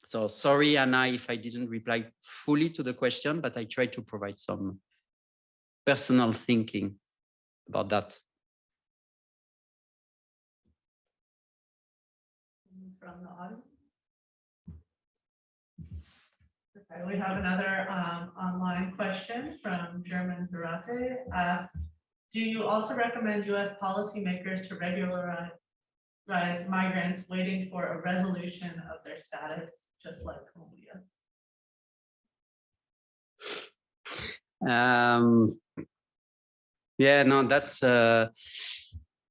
So sorry, Anna, if I didn't reply fully to the question, but I tried to provide some personal thinking about that.
From the audience. Okay, we have another online question from German Zarate. Asks, do you also recommend U.S. policymakers to regularize migrants waiting for a resolution of their status, just like Colombia?
Yeah, no,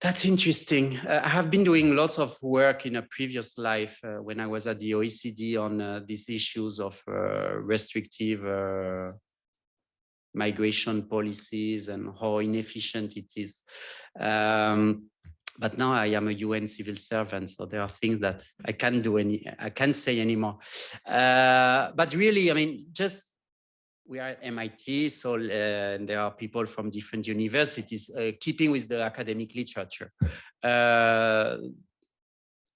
that's interesting. I have been doing lots of work in a previous life when I was at the OECD on these issues of restrictive migration policies and how inefficient it is. But now I am a UN civil servant, so there are things that I can't say anymore. But really, I mean, just we are at MIT, so there are people from different universities, keeping with the academic literature.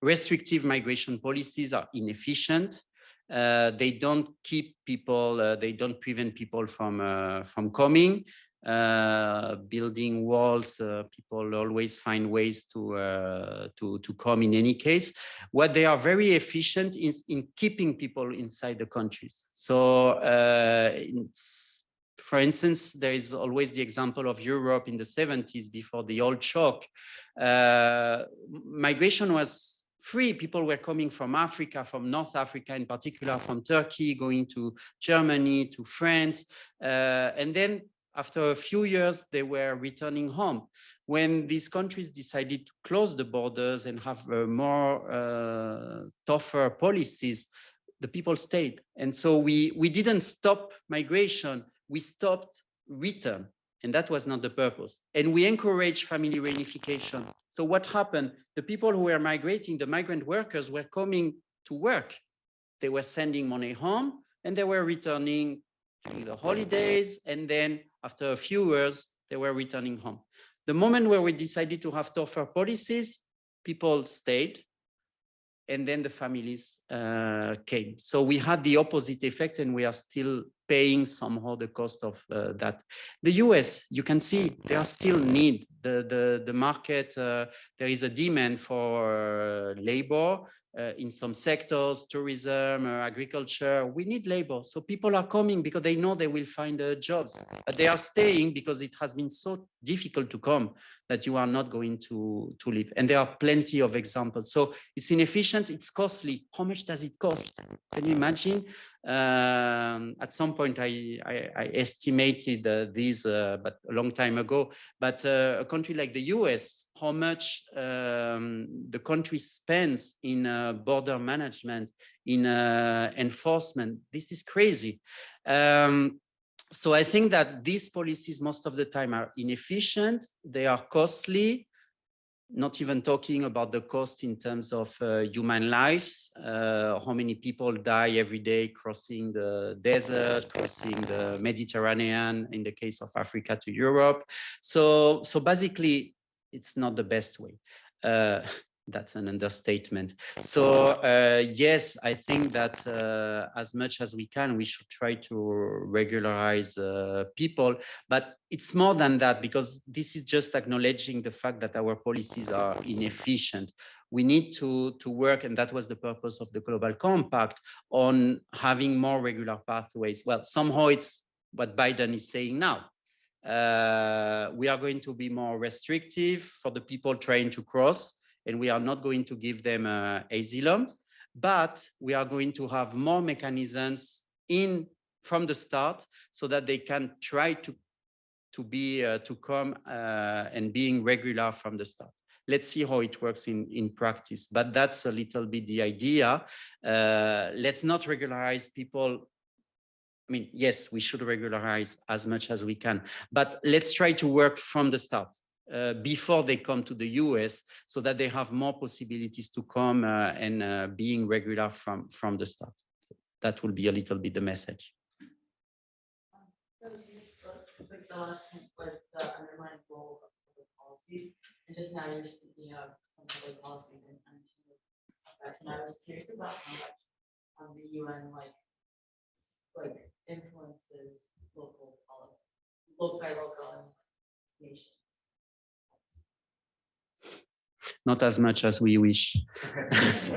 Restrictive migration policies are inefficient. They don't keep people, they don't prevent people from coming, building walls. People always find ways to come in any case. What they are very efficient is in keeping people inside the countries. So for instance, there is always the example of Europe in the 70s before the oil shock. Migration was free. People were coming from Africa, from North Africa in particular, from Turkey, going to Germany, to France. And then after a few years, they were returning home. When these countries decided to close the borders and have more tougher policies, the people stayed. And so we didn't stop migration, we stopped return. And that was not the purpose. And we encourage family reunification. So what happened? The people who were migrating, the migrant workers, were coming to work. They were sending money home and they were returning during the holidays. And then after a few years, they were returning home. The moment where we decided to have tougher policies, people stayed. And then the families came. So we had the opposite effect, and we are still paying somehow the cost of that. The US, you can see there are still need. The market, there is a demand for labor in some sectors, tourism, agriculture. We need labor. So people are coming because they know they will find jobs. But they are staying because it has been so difficult to come that you are not going to leave. And there are plenty of examples. So it's inefficient, it's costly. How much does it cost? Can you imagine? At some point, I estimated this, but a long time ago. But a country like the US, how much the country spends in border management, in enforcement, this is crazy. So I think that these policies most of the time are inefficient, they are costly, not even talking about the cost in terms of human lives, how many people die every day crossing the desert, crossing the Mediterranean, in the case of Africa to Europe. So basically, it's not the best way. That's an understatement. So yes, I think that as much as we can, we should try to regularize people, but it's more than that, because this is just acknowledging the fact that our policies are inefficient. We need to work, and that was the purpose of the Global Compact, on having more regular pathways. Well, somehow it's what Biden is saying now. We are going to be more restrictive for the people trying to cross, and we are not going to give them asylum, but we are going to have more mechanisms from the start so that they can try to come and being regular from the start. Let's see how it works in practice, but that's a little bit the idea. Let's not regularize people. I mean, yes, we should regularize as much as we can, but let's try to work from the start. Before they come to the US, so that they have more possibilities to come and being regular from the start. That will be a little bit the message.
So you spoke, like the last point was the underlying role of public policies, and just now you're speaking of some public policies and effects. And I was curious about how much the UN like influences local policy, local nations.
Not as much as we wish,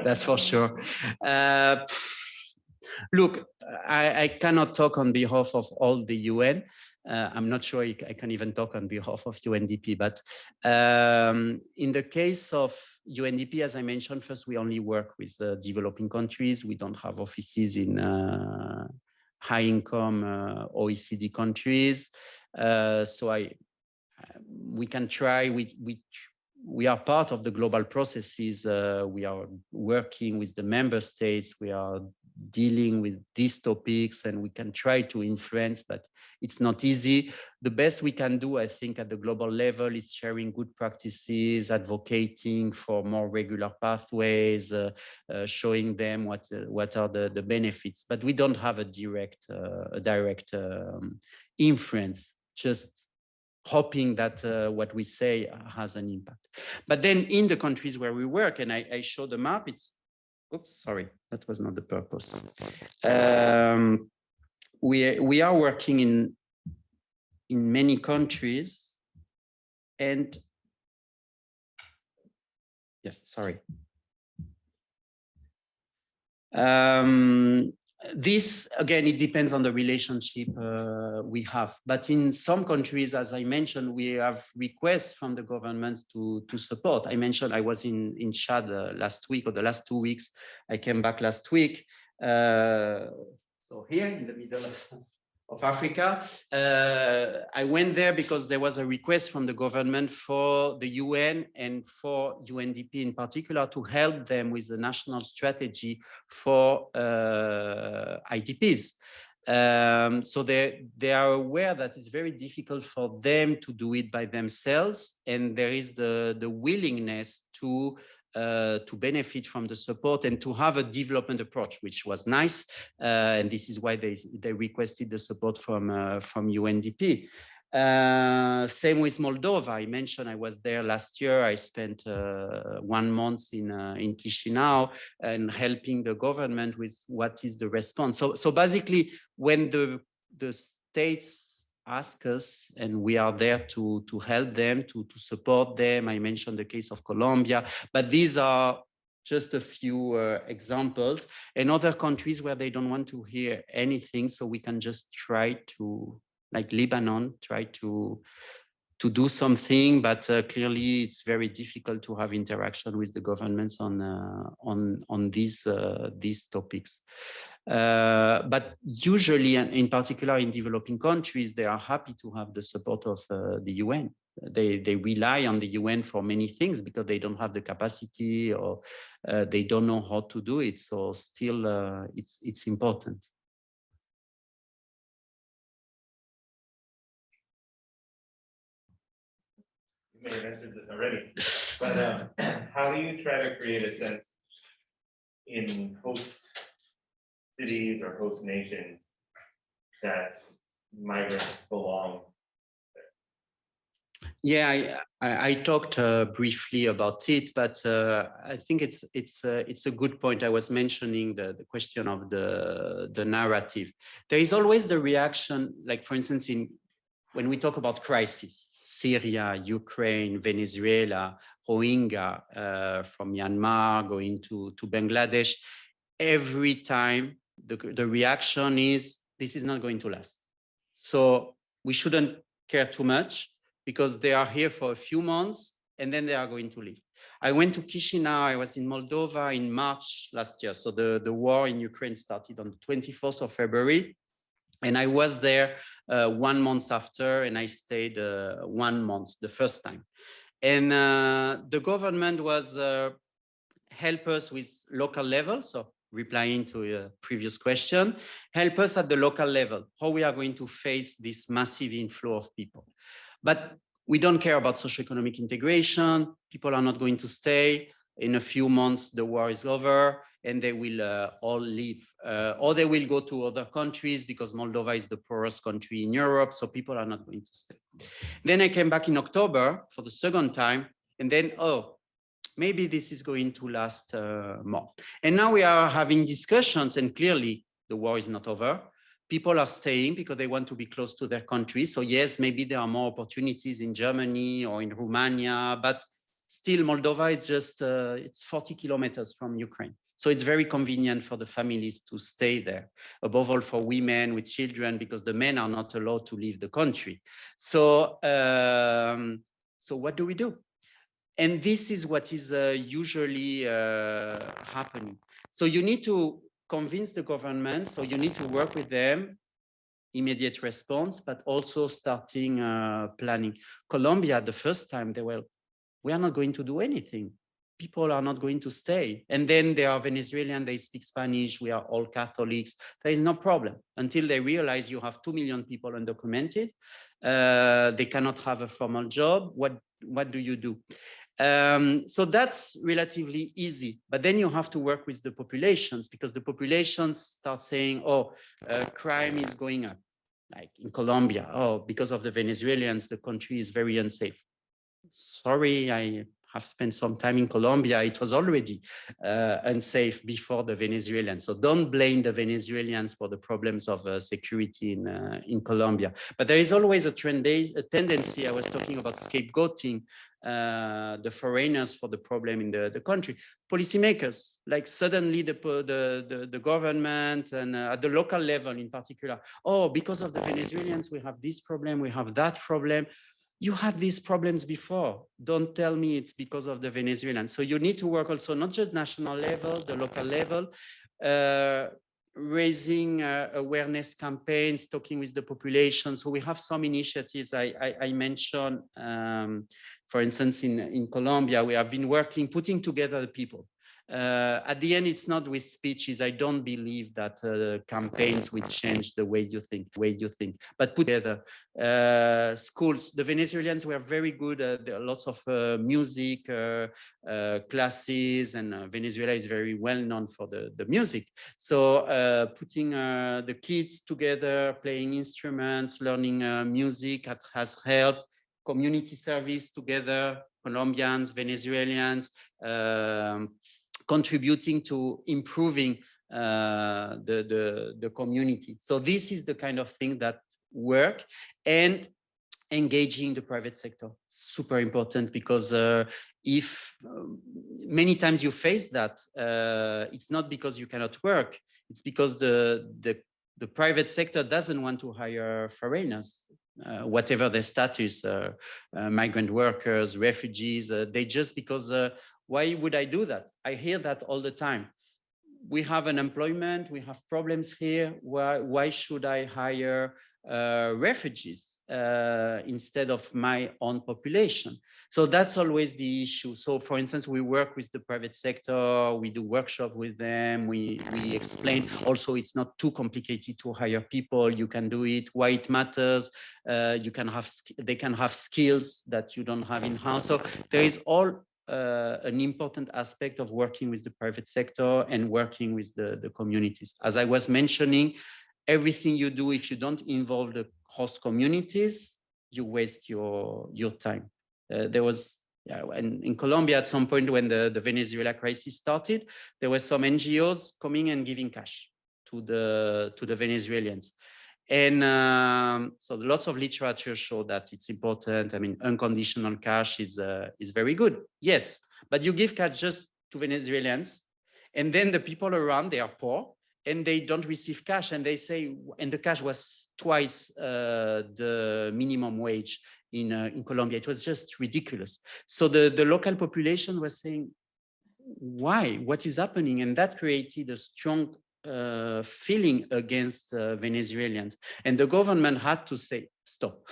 that's for sure. Look, I cannot talk on behalf of all the UN. I'm not sure I can even talk on behalf of UNDP, but in the case of UNDP, as I mentioned, first, we only work with the developing countries. We don't have offices in high-income OECD countries. So we can try, we are part of the global processes. We are working with the member states. We are dealing with these topics, and we can try to influence, but it's not easy. The best we can do, I think, at the global level is sharing good practices, advocating for more regular pathways, showing them what are the benefits. But we don't have a direct influence, just hoping that what we say has an impact. But then in the countries where we work, and I show the map, it's oops, sorry, that was not the purpose. We are working in many countries, and yeah, sorry. This, again, it depends on the relationship we have. But in some countries, as I mentioned, we have requests from the government to support. I mentioned I was in Chad last week, or the last 2 weeks. I came back last week. So here in the middle of Africa, I went there because there was a request from the government for the UN and for UNDP in particular to help them with the national strategy for IDPs. So they are aware that it's very difficult for them to do it by themselves, and there is the willingness to benefit from the support and to have a development approach, which was nice. And this is why they requested the support from UNDP. Same with Moldova. I mentioned I was there last year. I spent 1 month in Chisinau and helping the government with what is the response. So basically, when the states ask us, and we are there to help them, to support them. I mentioned the case of Colombia, but these are just a few examples. And other countries where they don't want to hear anything, so we can just try to, like Lebanon, try to do something, but clearly it's very difficult to have interaction with the governments on these topics. But usually, and in particular in developing countries, they are happy to have the support of the UN. They rely on the UN for many things because they don't have the capacity, or they don't know how to do it. So still, it's important.
You may have answered this already, but how do you try to create a sense in host cities or host nations that migrants belong?
Yeah, I talked briefly about it, but I think it's a good point. I was mentioning the question of the narrative. There is always the reaction, like for instance, when we talk about crisis, Syria, Ukraine, Venezuela, Rohingya from Myanmar going to Bangladesh, every time the reaction is, this is not going to last. So we shouldn't care too much because they are here for a few months and then they are going to leave. I went to Chisinau, I was in Moldova in March last year. So the war in Ukraine started on the 24th of February. And I was there 1 month after, and I stayed 1 month the first time. And the government was help us with local level. So replying to a previous question, help us at the local level, how we are going to face this massive inflow of people. But we don't care about socioeconomic integration. People are not going to stay. In a few months, the war is over and they will all leave. Or they will go to other countries because Moldova is the poorest country in Europe, so people are not going to stay. Then I came back in October for the second time, and then, oh, maybe this is going to last more. And now we are having discussions, and clearly the war is not over. People are staying because they want to be close to their country. So yes, maybe there are more opportunities in Germany or in Romania, but still Moldova is just, it's 40 kilometers from Ukraine. So it's very convenient for the families to stay there, above all for women with children, because the men are not allowed to leave the country. So, so what do we do? And this is what is usually happening. So you need to convince the government, so you need to work with them, immediate response, but also starting planning. Colombia, the first time they were, we are not going to do anything. People are not going to stay. And then they are Venezuelan, they speak Spanish, we are all Catholics. There is no problem until they realize you have 2 million people undocumented. They cannot have a formal job. What do you do? So that's relatively easy, but then you have to work with the populations, because the populations start saying, oh, crime is going up, like in Colombia. Oh, because of the Venezuelans, the country is very unsafe. Sorry, I have spent some time in Colombia, it was already unsafe before the Venezuelans. So don't blame the Venezuelans for the problems of security in Colombia. But there is always a tendency, I was talking about scapegoating the foreigners for the problem in the country. Policymakers, like suddenly the government and at the local level in particular, oh, because of the Venezuelans, we have this problem, we have that problem. You had these problems before. Don't tell me it's because of the Venezuelans. So you need to work also not just national level, the local level, raising awareness campaigns, talking with the population. So we have some initiatives I mentioned. For instance, in Colombia, we have been working, putting together the people. At the end, it's not with speeches. I don't believe that campaigns will change the way you think, but put together schools. The Venezuelans were very good. There are lots of music classes, and Venezuela is very well known for the music. So putting the kids together, playing instruments, learning music has helped. Community service together, Colombians, Venezuelans, contributing to improving the community. So this is the kind of thing that work, and engaging the private sector, super important, because if many times you face that, it's not because you cannot work, it's because the private sector doesn't want to hire foreigners. Whatever their status, migrant workers, refugees, they just because, why would I do that? I hear that all the time. We have unemployment, we have problems here. Why should I hire refugees instead of my own population? So that's always the issue. So for instance, we work with the private sector, we do workshops with them, we explain. Also, it's not too complicated to hire people. You can do it, why it matters. They can have skills that you don't have in-house. So there is all an important aspect of working with the private sector and working with the communities. As I was mentioning, everything you do, if you don't involve the host communities, you waste your time. There was, in Colombia at some point when the Venezuela crisis started, there were some NGOs coming and giving cash to the Venezuelans. And so lots of literature show that it's important. I mean, unconditional cash is very good. Yes, but you give cash just to Venezuelans, and then the people around, they are poor, and they don't receive cash, and they say, and the cash was twice the minimum wage in Colombia. It was just ridiculous. So the local population was saying, why? What is happening? And that created a strong feeling against Venezuelans. And the government had to say, stop.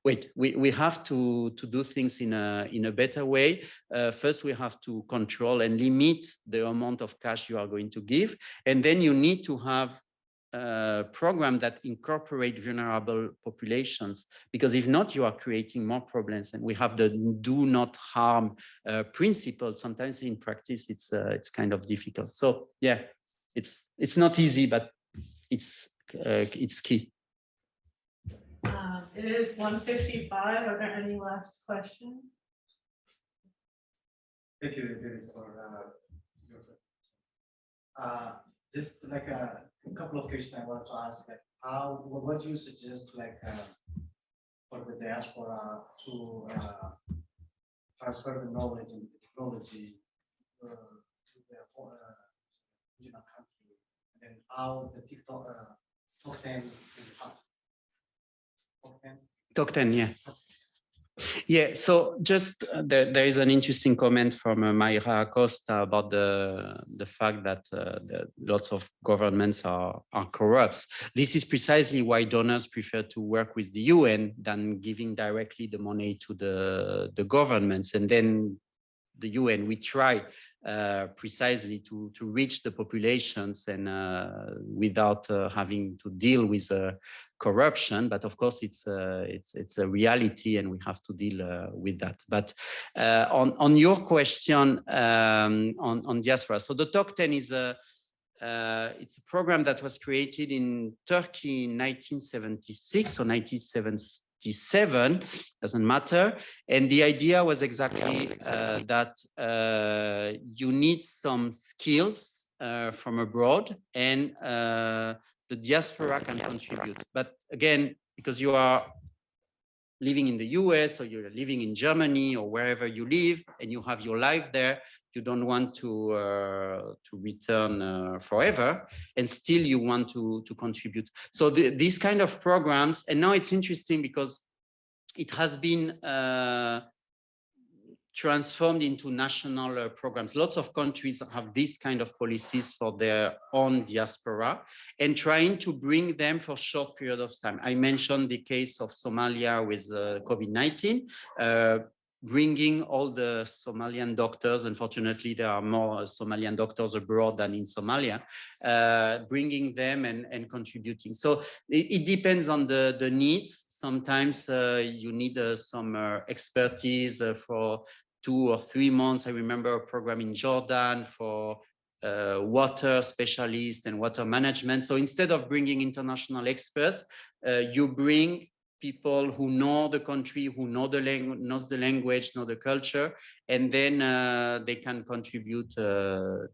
Wait, we have to do things in a better way. First, we have to control and limit the amount of cash you are going to give. And then you need to have a program that incorporate vulnerable populations, because if not, you are creating more problems. And we have the do not harm principle. Sometimes in practice, it's kind of difficult. So yeah, it's not easy, but it's key.
It is 1:55. Are there any last questions?
Thank you, David, for your just like a couple of questions I want to ask. Like, what do you suggest, like, for the diaspora to transfer the knowledge and the technology to their regional country, and how the top 10 is hard.
Top 10, yeah. Yeah, so just there is an interesting comment from Mayra Acosta about the fact that lots of governments are corrupt. This is precisely why donors prefer to work with the UN than giving directly the money to the governments. And then the UN, we try precisely to reach the populations and without having to deal with corruption. But of course, it's a reality, and we have to deal with that. But on your question on diaspora, so the Talk 10 is it's a program that was created in Turkey in 1976 or 27, doesn't matter. And the idea was exactly that you need some skills from abroad, and the diaspora can contribute. But again, because you are living in the US or you're living in Germany or wherever you live and you have your life there, you don't want to return forever, and still you want to contribute. So these kind of programs, and now it's interesting because it has been transformed into national programs. Lots of countries have this kind of policies for their own diaspora and trying to bring them for short period of time. I mentioned the case of Somalia with COVID-19, bringing all the Somalian doctors. Unfortunately, there are more Somalian doctors abroad than in Somalia, bringing them and contributing. So it depends on the needs. Sometimes you need some expertise for 2 or 3 months. I remember a program in Jordan for water specialists and water management. So instead of bringing international experts, you bring people who know the country, who know the language, know the culture, and then they can contribute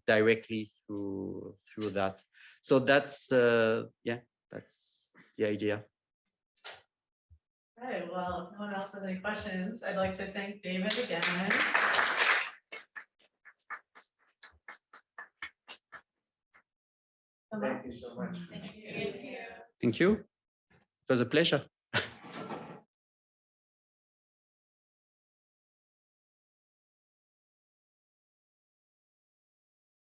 directly through that. So that's yeah, that's the idea.
Okay, well, if no one else has any questions, I'd like to thank David again.
Thank you so much.
Thank you.
Thank you. It was a pleasure.